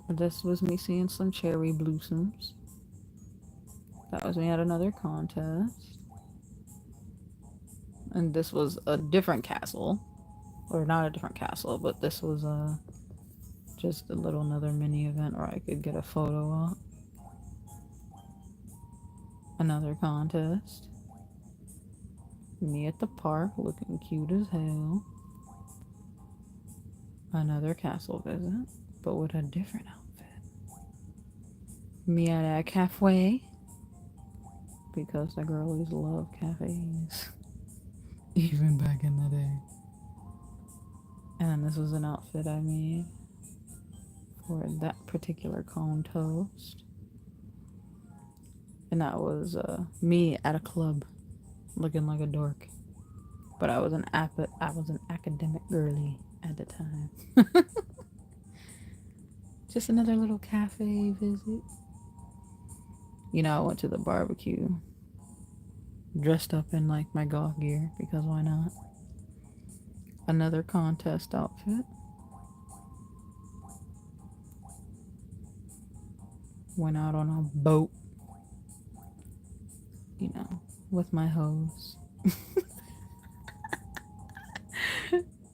This was me seeing some cherry blossoms. That was me at another contest. And this was a different castle. Or not a different castle, but this was just a little another mini event where I could get a photo up. Another contest. Me at the park looking cute as hell. Another castle visit, but with a different outfit. Me at a cafe. Because the girlies love cafes. Even back in the day. And this was an outfit I made for that particular contest. And that was me at a club looking like a dork. But I was an academic girly at the time. Just another little cafe visit. You know, I went to the barbecue dressed up in like my golf gear because why not? Another contest outfit. Went out on a boat. You know, with my hose.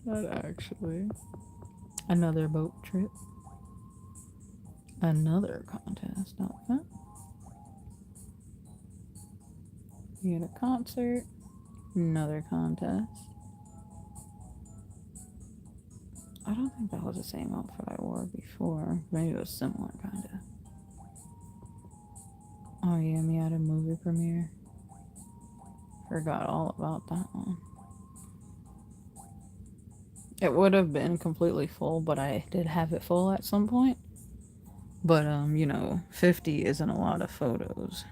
Not actually. Another boat trip. Another contest outfit. You get a concert. Another contest. I don't think that was the same outfit I wore before. Maybe it was similar, kind of. Oh yeah, me at a movie premiere. Forgot all about that one. It would have been completely full, but I did have it full at some point. But, you know, 50 isn't a lot of photos.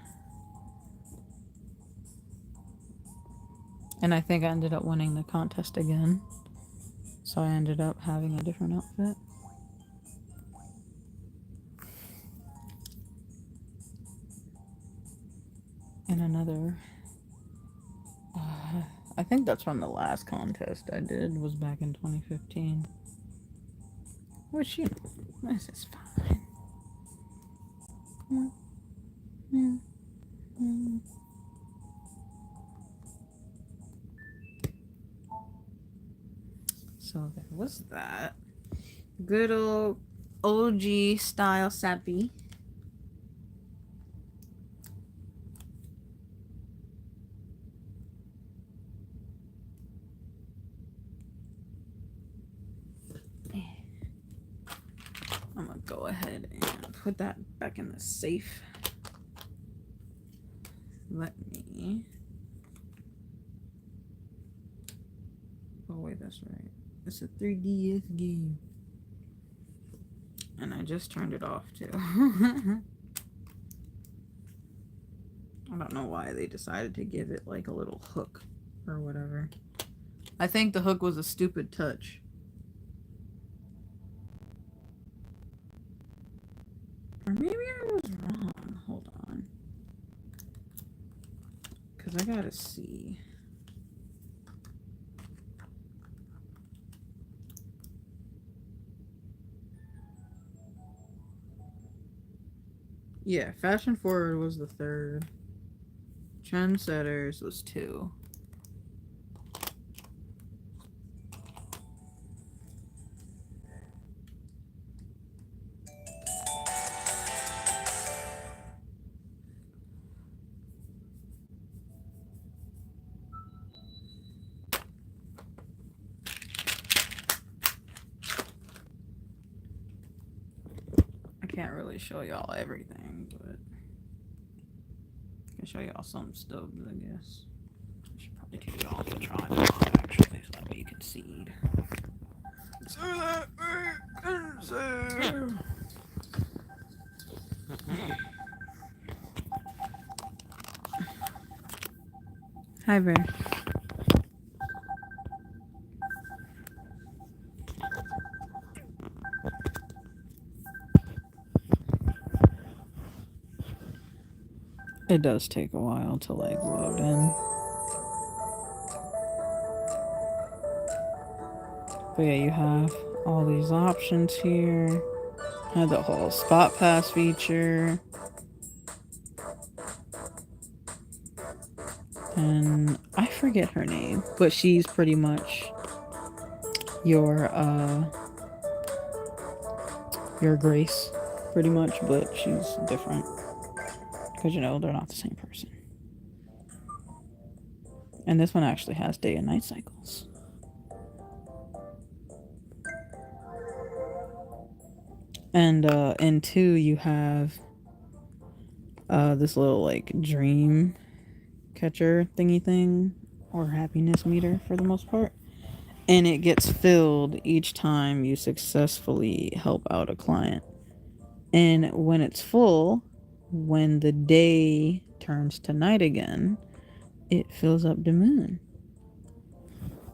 And I think I ended up winning the contest again. So I ended up having a different outfit. And another... I think that's from the last contest I did, was back in 2015. Which, you know, this is fine. So there was that. Good old OG style sappy. I'm gonna go ahead and put that back in the safe. Let me. Oh wait, that's right. It's a 3DS game. And I just turned it off too. I don't know why they decided to give it like a little hook or whatever. I think the hook was a stupid touch. Or maybe I was wrong. Hold on. Because I gotta see. Yeah, Fashion Forward was the 3rd. Trendsetters was 2. I can't really show y'all everything, but I can show y'all some stubs, I guess. I should probably take it off the tripod, actually, so that way you can see. So that we can see. Hi, Bear. It does take a while to like load in. But yeah, you have all these options here. Have the whole spot pass feature. And I forget her name, but she's pretty much your Grace, pretty much, but she's different. Because you know they're not the same person. And this one actually has day and night cycles. And in 2 you have this little like dream catcher thingy thing, or happiness meter for the most part. And it gets filled each time you successfully help out a client. And when it's full, when the day turns to night again, it fills up the moon.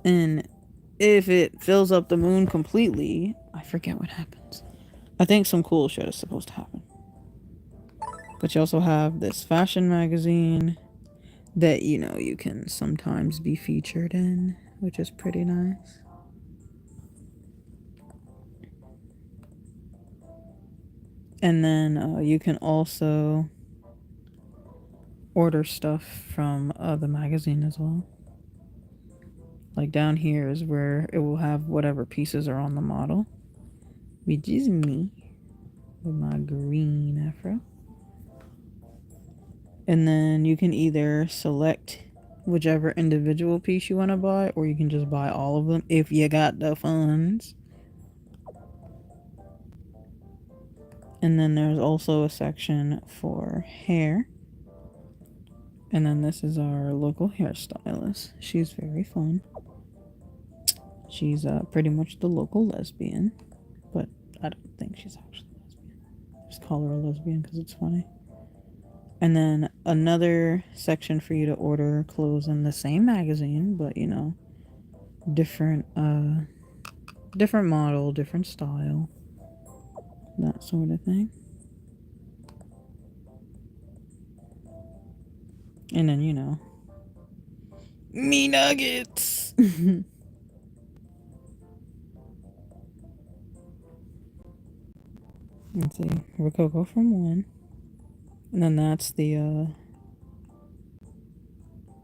And if it fills up the moon completely, I forget what happens. I think some cool shit is supposed to happen. But you also have this fashion magazine that, you know, you can sometimes be featured in, which is pretty nice. And then you can also order stuff from the magazine as well. Like down here is where it will have whatever pieces are on the model, which is me with my green afro. And then you can either select whichever individual piece you want to buy, or you can just buy all of them if you got the funds. And then there's also a section for hair. And then this is our local hairstylist. She's very fun. She's pretty much the local lesbian, but I don't think she's actually a lesbian. Just call her a lesbian because it's funny. And then another section for you to order clothes in the same magazine, but you know, different model, different style, that sort of thing. And then, you know, me nuggets. Let's see, Rococo from 1. And then that's the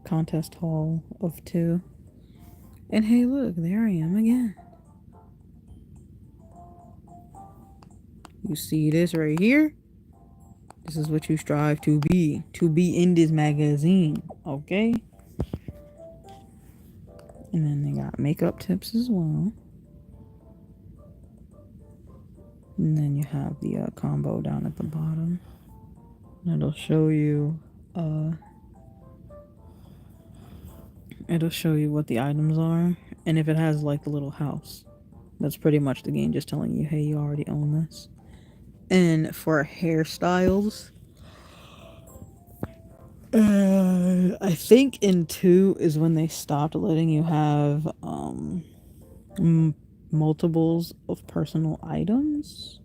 contest hall of 2. And hey, look, there I am again. You see this right here? This is what you strive to be in this magazine, okay? And then they got makeup tips as well. And then you have the combo down at the bottom. It'll show you what the items are, and if it has like the little house. That's pretty much the game just telling you, hey, you already own this. And for hairstyles, I think in 2 is when they stopped letting you have multiples of personal items.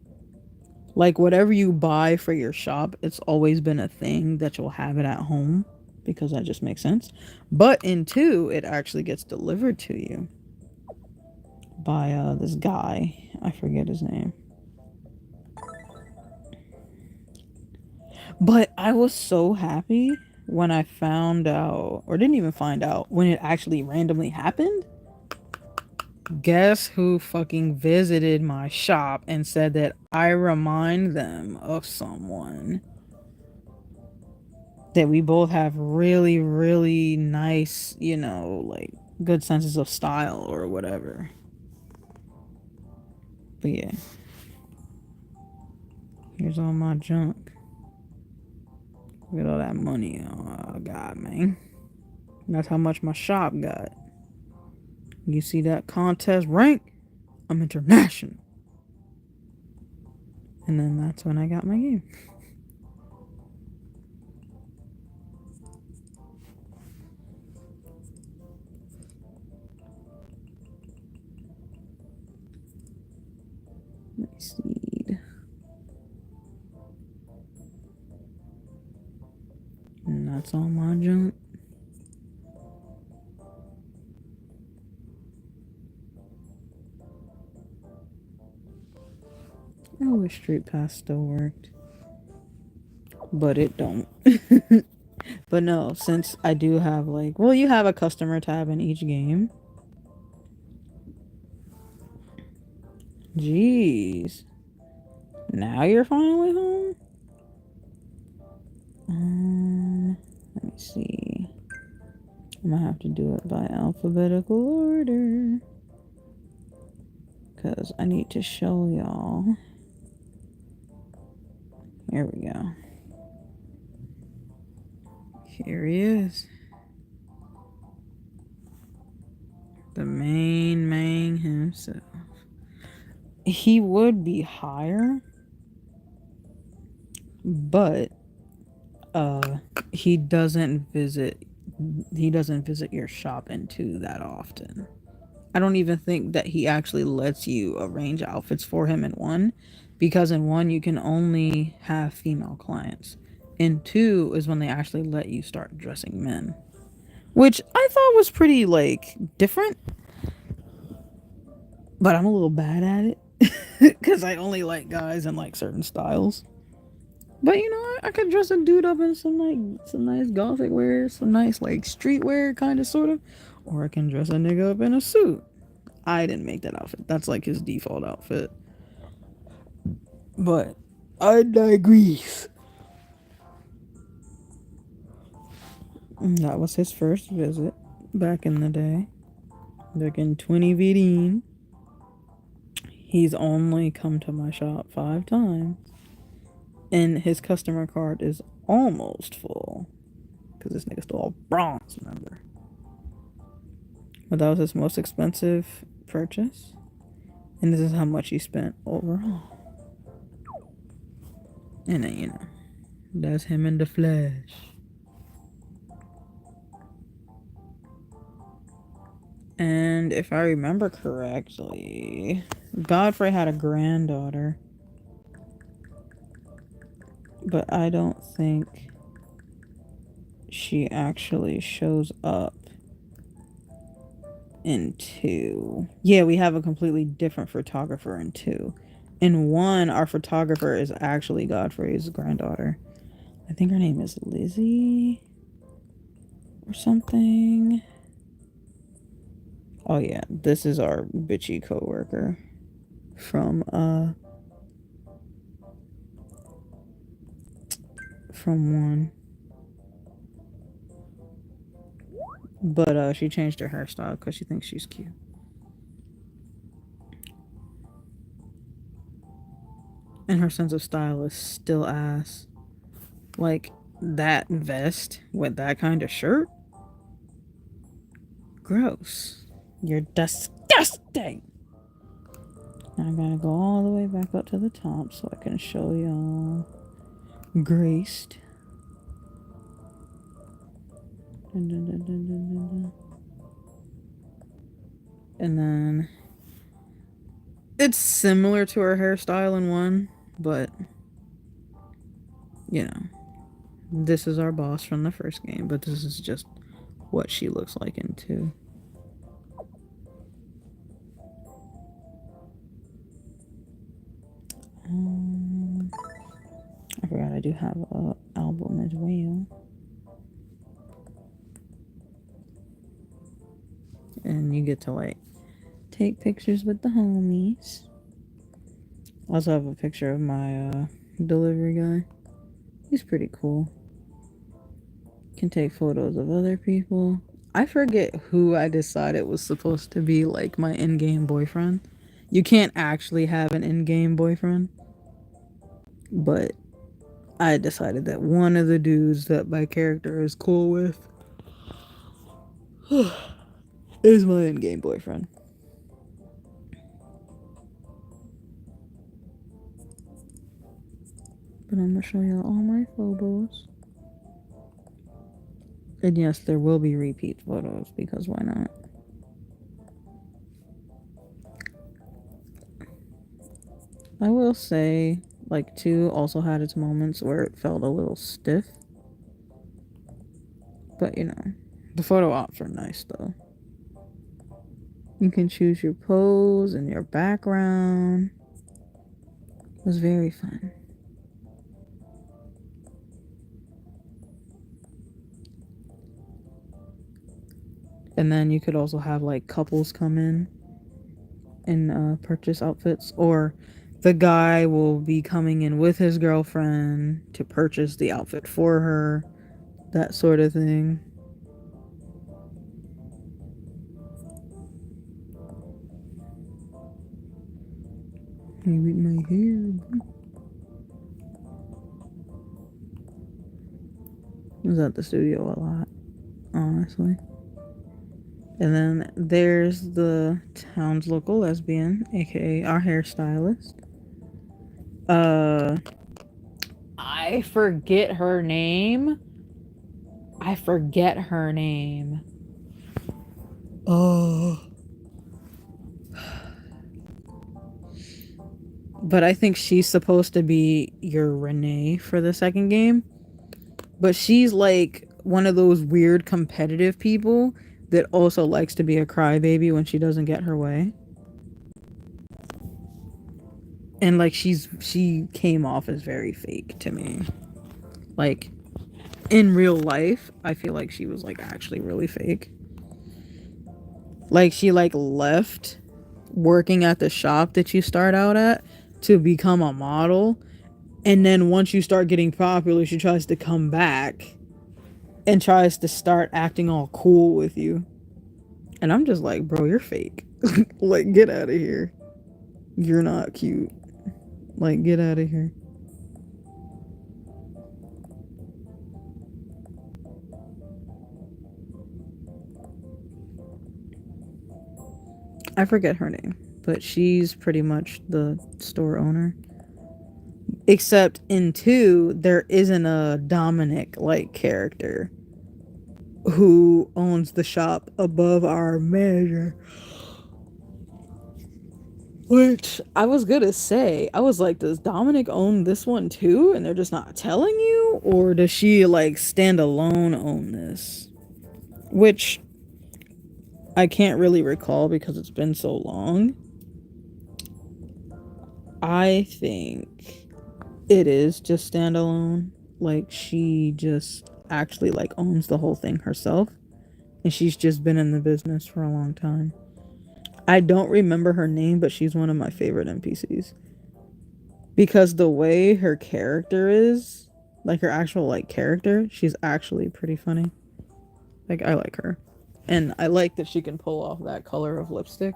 Like whatever you buy for your shop, it's always been a thing that you'll have it at home because that just makes sense. But in 2, it actually gets delivered to you by this guy. I forget his name. But I was so happy when I found out, or didn't even find out, when it actually randomly happened. Guess who fucking visited my shop and said that I remind them of someone? That we both have really, really nice, you know, like good senses of style or whatever. But yeah. Here's all my junk. Look at all that money. Oh, God, man. That's how much my shop got. You see that contest rank? I'm international. And then that's when I got my game. Let me see. And that's all my junk. I wish Street Pass still worked. But it don't. But no, since I do have like, well, you have a customer tab in each game. Jeez. Now you're finally home? Let me see. I'm gonna have to do it by alphabetical order. Because I need to show y'all. Here we go. Here he is. The main himself. He would be higher, but he doesn't visit your shop in 2 that often. I don't even think that he actually lets you arrange outfits for him in 1, because in 1 you can only have female clients. In 2 is when they actually let you start dressing men, which I thought was pretty like different, but I'm a little bad at it because I only like guys in like certain styles. But you know, I could dress a dude up in some nice gothic wear, some nice like streetwear kind of sort of, or I can dress a nigga up in a suit. I didn't make that outfit. That's like his default outfit. But I digress. That was his first visit back in the day. Back in 2015. He's only come to my shop 5 times. And his customer card is almost full. Because this nigga's still a bronze member. But that was his most expensive purchase. And this is how much he spent overall. And then, you know, that's him in the flesh. And if I remember correctly, Godfrey had a granddaughter. But I don't think she actually shows up in 2. Yeah, we have a completely different photographer in 2. In 1, our photographer is actually Godfrey's granddaughter. I think her name is Lizzie or something. Oh yeah, this is our bitchy coworker from from 1. But she changed her hairstyle because she thinks she's cute. And her sense of style is still ass. Like, that vest with that kind of shirt? Gross. You're disgusting! Now I gotta go all the way back up to the top so I can show y'all graced. Dun, dun, dun, dun, dun, dun, dun. And then it's similar to her hairstyle in 1, but you know, this is our boss from the first game, but this is just what she looks like in 2. I forgot I do have a album as well. And you get to like take pictures with the homies. I also have a picture of my delivery guy. He's pretty cool. Can take photos of other people. I forget who I decided was supposed to be like my in-game boyfriend. You can't actually have an in-game boyfriend. But I decided that one of the dudes that my character is cool with is my in-game boyfriend. But I'm gonna show y'all all my photos. And yes, there will be repeat photos because why not? I will say, like, 2 also had its moments where it felt a little stiff. But, you know, the photo ops are nice, though. You can choose your pose and your background. It was very fun. And then you could also have, like, couples come in and purchase outfits. Or the guy will be coming in with his girlfriend to purchase the outfit for her. That sort of thing. Hey, with my hair. I was at the studio a lot, honestly. And then there's the town's local lesbian, aka our hairstylist. I forget her name. Oh. But I think she's supposed to be your Renee for the second game. But she's like one of those weird competitive people that also likes to be a crybaby when she doesn't get her way. And like she came off as very fake to me. Like in real life, I feel like she was like actually really fake. Like she like left working at the shop that you start out at to become a model. And then once you start getting popular, she tries to come back and tries to start acting all cool with you. And I'm just like, bro, you're fake. Like, get out of here. You're not cute. Like, get out of here. I forget her name, but she's pretty much the store owner. Except in 2, there isn't a Dominic-like character who owns the shop above our manager. Which I was gonna say, I was like, does Dominic own this one too? And they're just not telling you? Or does she like stand alone own this? Which I can't really recall because it's been so long. I think it is just standalone. Like she just actually like owns the whole thing herself. And she's just been in the business for a long time. I don't remember her name, but she's one of my favorite NPCs. Because the way her character is, like her actual like character, she's actually pretty funny. Like I like her. And I like that she can pull off that color of lipstick.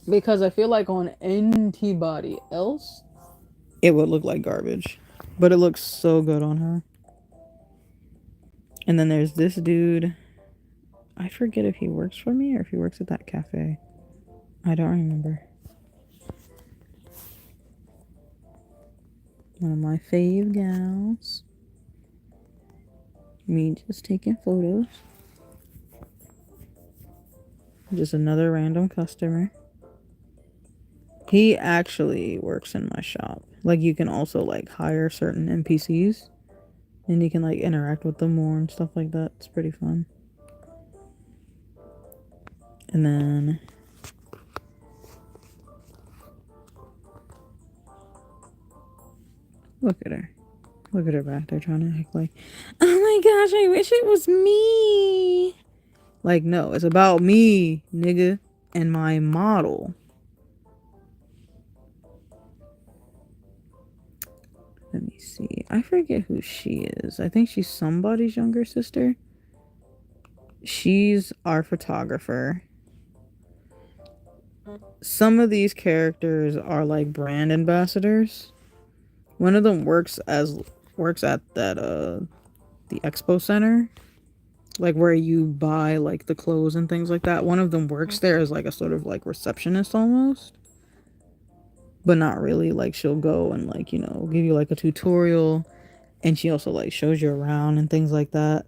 Because I feel like on anybody else, it would look like garbage. But it looks so good on her. And then there's this dude. I forget if he works for me or if he works at that cafe. I don't remember. One of my fave gals. Me just taking photos. Just another random customer. He actually works in my shop. Like you can also like hire certain NPCs and you can like interact with them more and stuff like that. It's pretty fun. And then look at her. Look at her back there trying to act like, oh my gosh, I wish it was me. Like, no, it's about me, nigga, and my model. Let me see. I forget who she is. I think she's somebody's younger sister. She's our photographer. Some of these characters are like brand ambassadors. One of them works at that the expo center, like where you buy like the clothes and things like that. One of them works there as like a sort of like receptionist almost, but not really. Like she'll go and like, you know, give you like a tutorial, and she also like shows you around and things like that.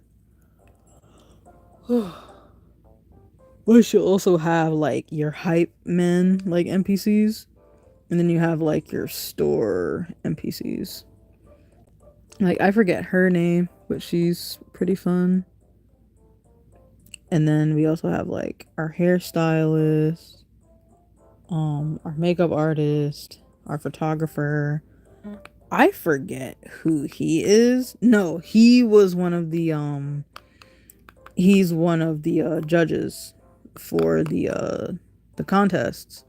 But she'll also have like your hype men like NPCs, and then you have like your store NPCs. Like I forget her name, but she's pretty fun. And then we also have like our hairstylist, our makeup artist, our photographer. I forget who he is. No, he was one of the he's one of the judges for the contests.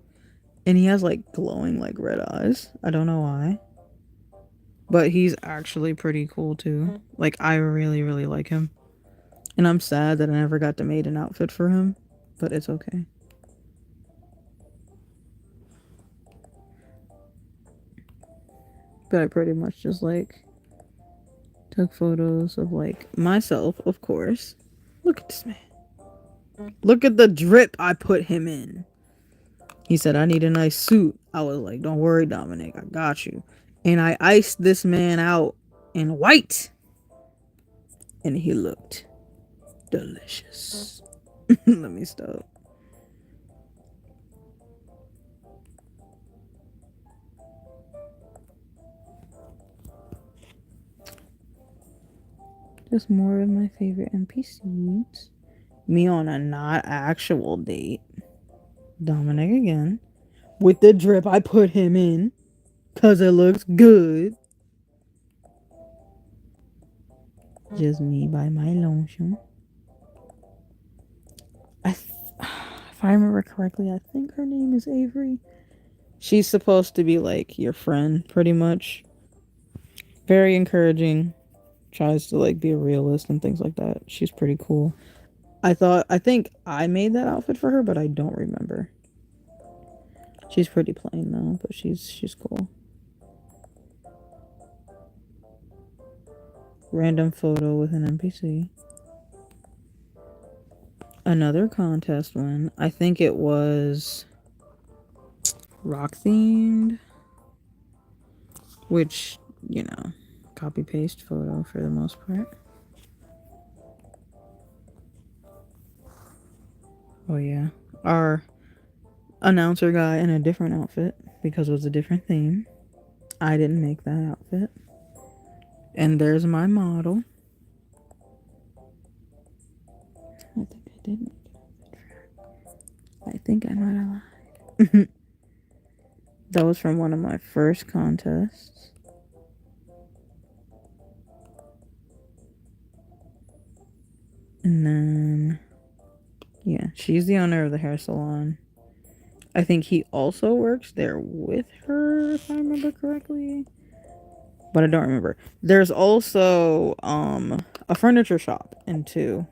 And he has like glowing like red eyes. I don't know why. But he's actually pretty cool too. Like I really, really like him. And I'm sad that I never got to make an outfit for him. But it's okay. But I pretty much just like took photos of like myself, of course. Look at this man. Look at the drip I put him in. He said, I need a nice suit. I was like, don't worry, Dominic. I got you. And I iced this man out in white. And he looked delicious. Let me stop. Just more of my favorite NPCs. Me on a not actual date. Dominic again. With the drip I put him in. Because it looks good. Just me by my lonesome. If I remember correctly, I think her name is Avery. She's supposed to be like your friend, pretty much. Very encouraging. Tries to like be a realist and things like that. She's pretty cool. I think I made that outfit for her, but I don't remember. She's pretty plain though, but she's cool. Random photo with an NPC. Another contest win. I think it was rock themed, which, you know, copy paste photo for the most part. Oh yeah, our announcer guy in a different outfit because it was a different theme. I didn't make that outfit. And there's my model. I think I did make it. I think I might have lied. That was from one of my first contests. And then, yeah, she's the owner of the hair salon. I think he also works there with her, if I remember correctly. but I don't remember. There's also a furniture shop in 2.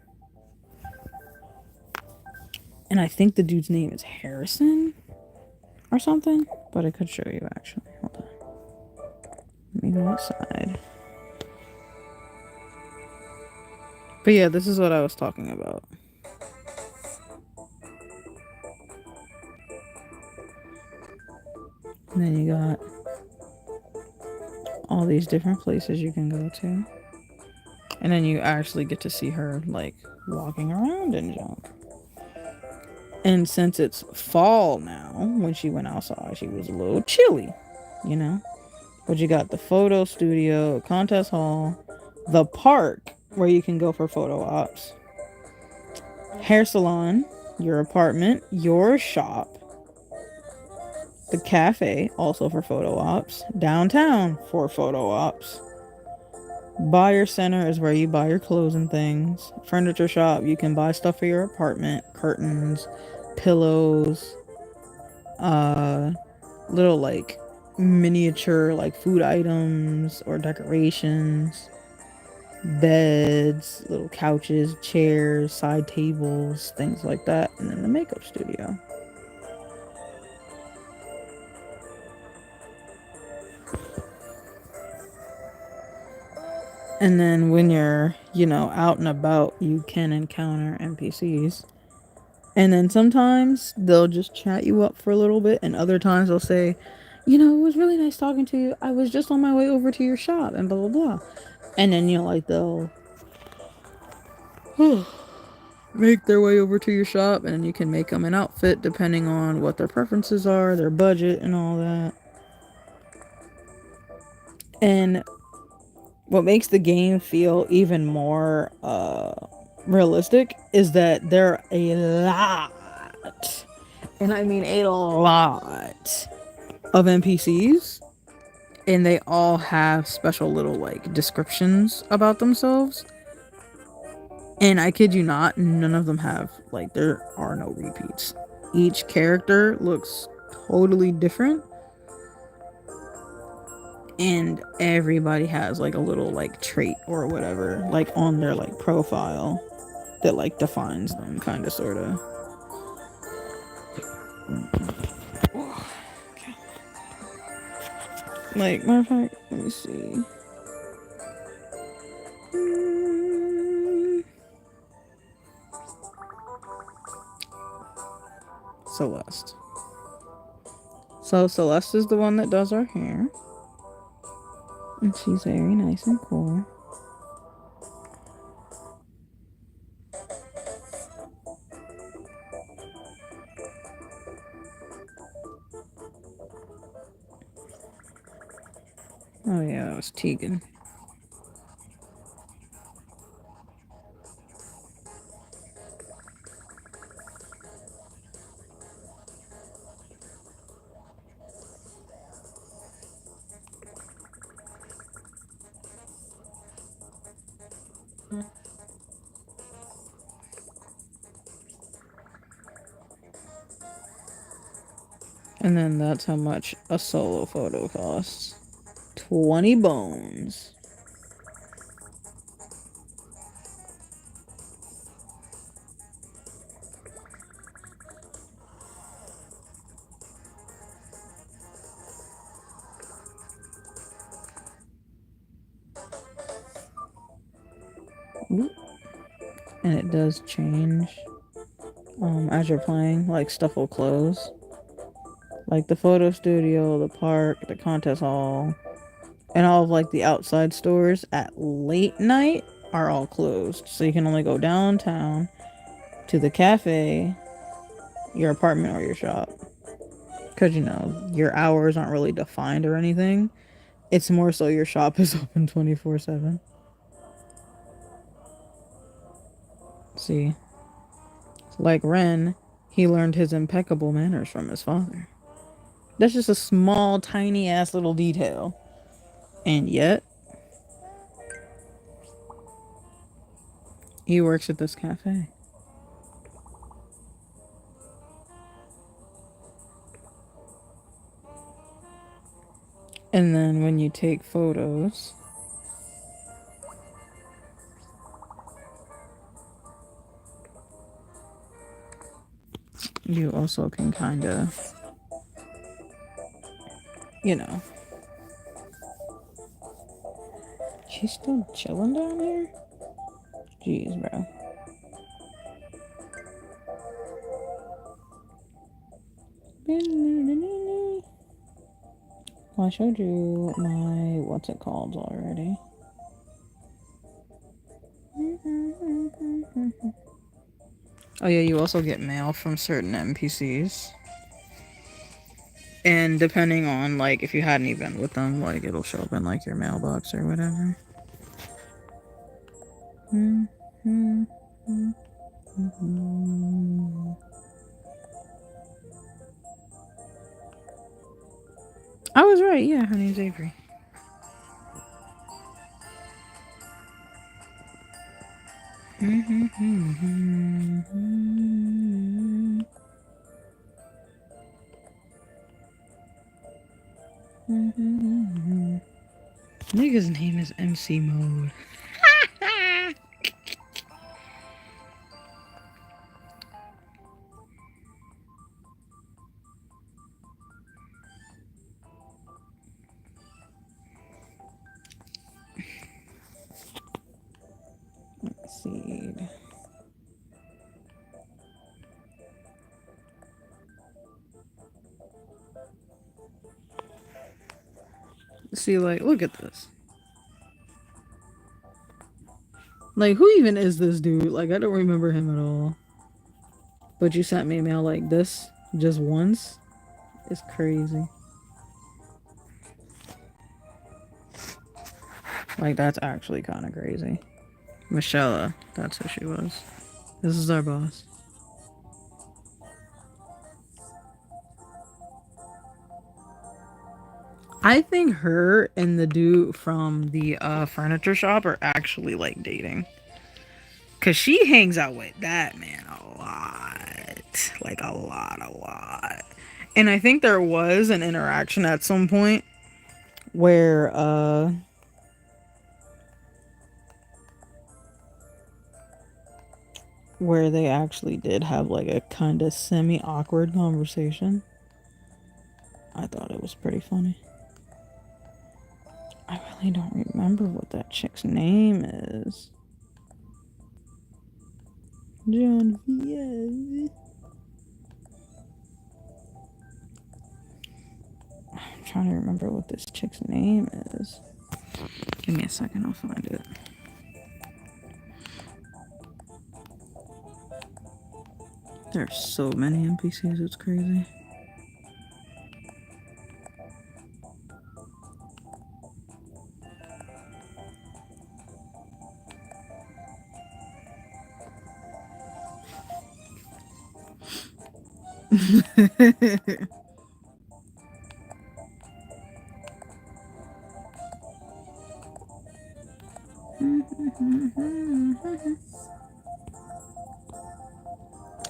And I think the dude's name is Harrison or something, but I could show you actually. Hold on. Let me go outside. But yeah, this is what I was talking about. And then you got all these different places you can go to. And then you actually get to see her like walking around and jump. And since it's fall now, when she went outside, she was a little chilly, you know? But you got the photo studio, contest hall, the park where you can go for photo ops, hair salon, your apartment, your shop, the cafe, also for photo ops, downtown for photo ops. Buyer center is where you buy your clothes and things. Furniture shop, you can buy stuff for your apartment, curtains, pillows, little like miniature like food items or decorations, beds, little couches, chairs, side tables, things like that. And then the makeup studio. And then when you're, out and about, you can encounter NPCs. And then sometimes they'll just chat you up for a little bit, and other times they'll say, it was really nice talking to you. I was just on my way over to your shop, and blah, blah, blah. And then, they'll make their way over to your shop, and you can make them an outfit depending on what their preferences are, their budget, and all that. And what makes the game feel even more realistic is that there are a lot, and I mean a lot, of NPCs, and they all have special little like descriptions about themselves. And I kid you not, none of them have, like, there are no repeats. Each character looks totally different, and everybody has like a little like trait or whatever like on their like profile that like defines them, kind of, sort of. Like, matter of fact, let me see. Celeste. So Celeste is the one that does our hair, and she's very nice and cool. Oh yeah, that was Tegan. And then that's how much a solo photo costs. 20 bones. Ooh. And it does change as you're playing. Like, stuff will close. Like the photo studio, the park, the contest hall, and all of like the outside stores at late night are all closed. So you can only go downtown to the cafe, your apartment, or your shop. Because, your hours aren't really defined or anything. It's more so your shop is open 24/7. See? Like Ren, he learned his impeccable manners from his father. That's just a small, tiny ass little detail. And yet, he works at this cafe. And then when you take photos, you also can kind of, you know. She's still chilling down here? Jeez, bro. Well, I showed you my what's it called already. Oh yeah, you also get mail from certain NPCs. And depending on like if you had an event with them, like it'll show up in like your mailbox or whatever. I was right, yeah, her name's Avery. Nigga's name is MC Mode. Let's see. See, like, look at this. Like, who even is this dude? Like, I don't remember him at all. But you sent me a mail like this just once? It's crazy. Like, that's actually kind of crazy. Michelle, that's who she was. This is our boss. I think her and the dude from the furniture shop are actually like dating. Cause she hangs out with that man a lot. Like a lot. And I think there was an interaction at some point where they actually did have like a kind of semi-awkward conversation. I thought it was pretty funny. I really don't remember what that chick's name is. John Viez. I'm trying to remember what this chick's name is. Give me a second, I'll find it. There's so many NPCs, it's crazy.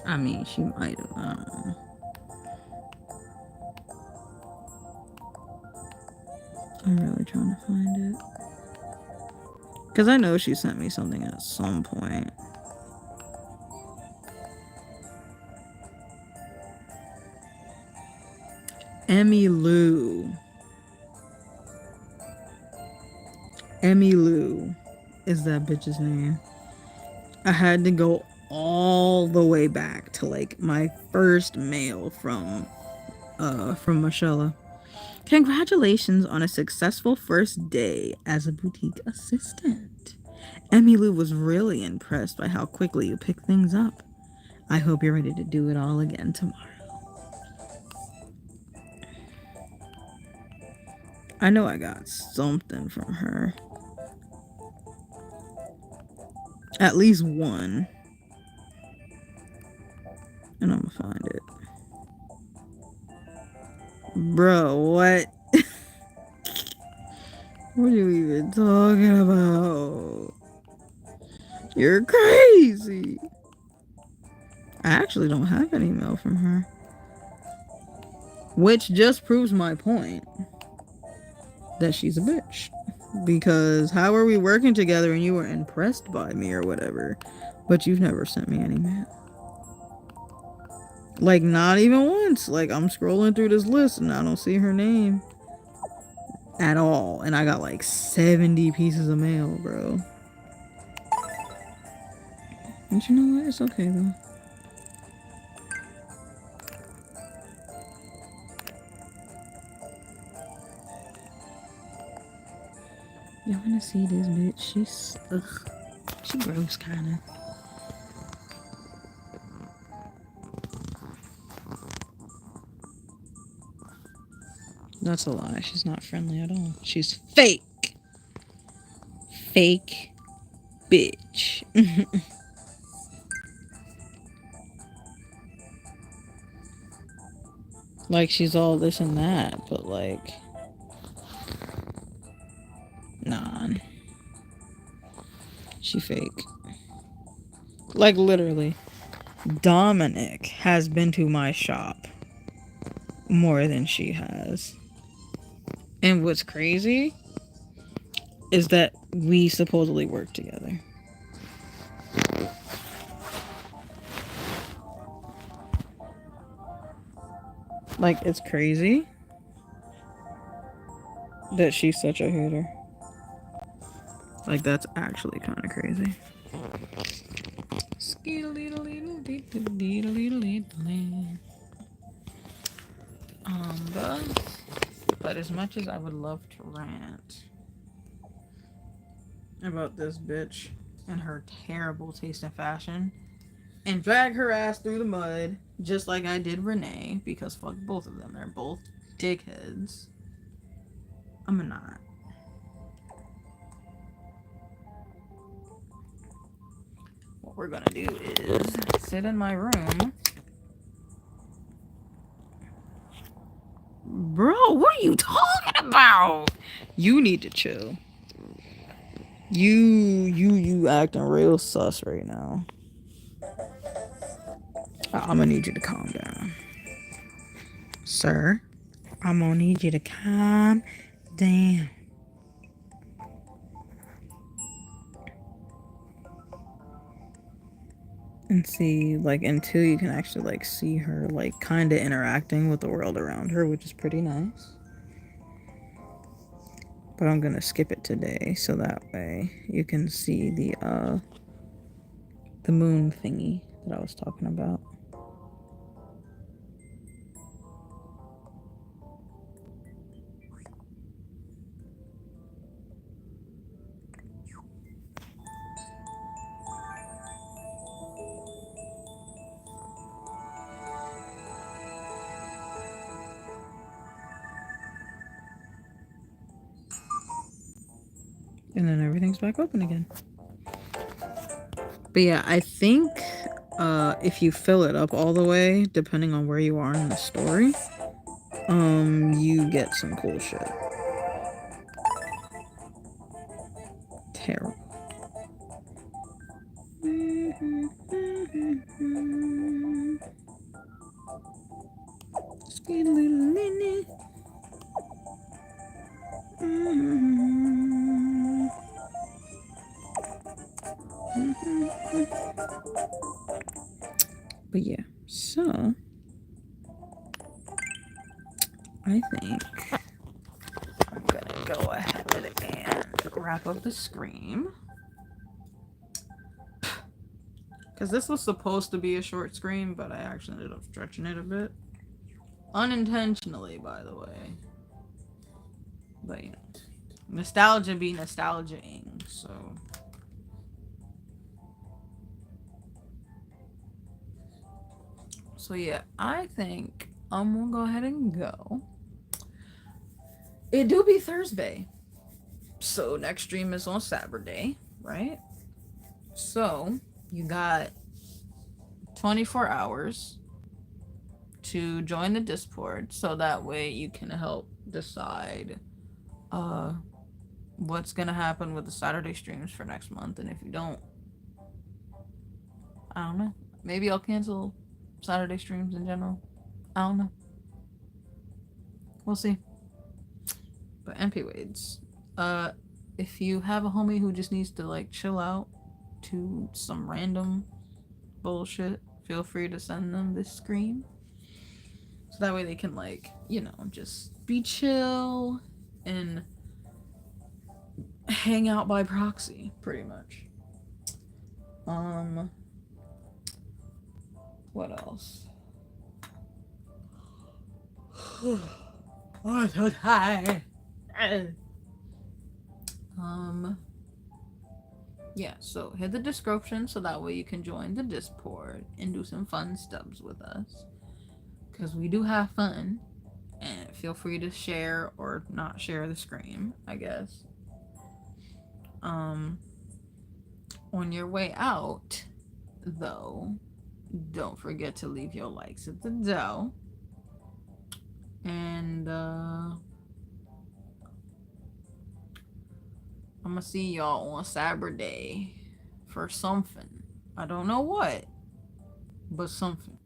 I mean, she might have. I don't know. I'm really trying to find it. Because I know she sent me something at some point. Emmy Lou is that bitch's name. I had to go all the way back to like my first mail from Michelle. Congratulations on a successful first day as a boutique assistant. Emmy Lou was really impressed by how quickly you pick things up. I hope you're ready to do it all again tomorrow. I know I got something from her. At least one. And I'm gonna find it. Bro, what? What are you even talking about? You're crazy. I actually don't have an email from her. Which just proves my point. that she's a bitch. Because how are we working together and you were impressed by me or whatever, but you've never sent me any mail? Like, not even once. Like, I'm scrolling through this list and I don't see her name at all. And I got like 70 pieces of mail, bro. But you know what? It's okay though. Y'all wanna see this bitch? She's, ugh. She gross, kinda. That's a lie. She's not friendly at all. She's fake. Fake bitch. Like, she's all this and that, but like, nah. She fake. Like, literally. Dominic has been to my shop more than she has. And what's crazy is that we supposedly work together. Like, it's crazy that she's such a hater. Like, that's actually kind of crazy. But as much as I would love to rant about this bitch and her terrible taste in fashion and drag her ass through the mud just like I did Renee, because fuck both of them, they're both dickheads, I'm not. What we're gonna do is sit in my room. Bro, what are you talking about? You need to chill. You acting real sus right now. I'm gonna need you to calm down. Sir, I'm gonna need you to calm down. And see, like, until you can actually, like, see her, like, kind of interacting with the world around her, which is pretty nice. But I'm gonna skip it today, so that way you can see the moon thingy that I was talking about. And then everything's back open again. But yeah, I think if you fill it up all the way, depending on where you are in the story, you get some cool shit. Terrible. But yeah, so I think I'm gonna go ahead and wrap up the scream. Because this was supposed to be a short scream, but I actually ended up stretching it a bit. Unintentionally, by the way. But you know, nostalgia be nostalgia-ing, so. So yeah, I think I'm gonna go ahead and go. It do be Thursday. So next stream is on Saturday, right? So you got 24 hours to join the Discord, so that way you can help decide what's gonna happen with the Saturday streams for next month. And if you don't, I don't know, maybe I'll cancel Saturday streams in general. I don't know, we'll see. But anyways, if you have a homie who just needs to like chill out to some random bullshit, feel free to send them this scream. So that way they can like, you know, just be chill and hang out by proxy, pretty much. What else? I'm so tired. Yeah, so hit the description so that way you can join the Discord and do some fun stubs with us. Because we do have fun. And feel free to share or not share the scream, I guess. On your way out, though, don't forget to leave your likes at the door. And I'm gonna see y'all on Saturday for something. I don't know what, but something.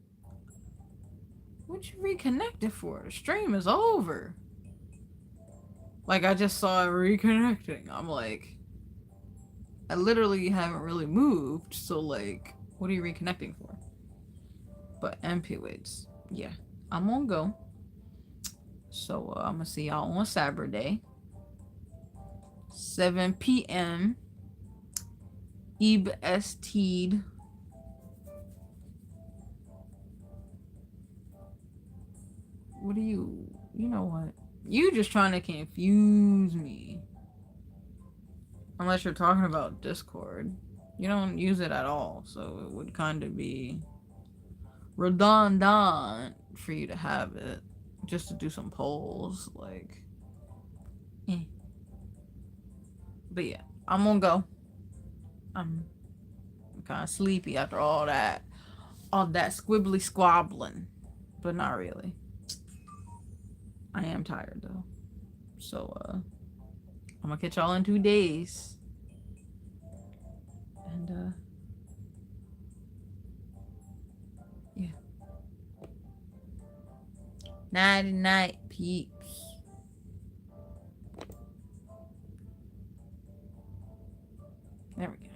What you reconnected for? The stream is over. Like, I just saw it reconnecting. I'm like, I literally haven't really moved, so like, what are you reconnecting for? But anyways, yeah, I'm gonna go. So I'm gonna see y'all on Saturday, 7 p.m. EBST. What are you? You know what? You just trying to confuse me. Unless you're talking about Discord. You don't use it at all, so it would kind of be redundant for you to have it. Just to do some polls, like. But yeah, I'm gonna go. I'm kind of sleepy after all that squibbly squabbling, but not really. I am tired though, so I'm gonna catch y'all in 2 days, and yeah. Nighty night, peeps. There we go.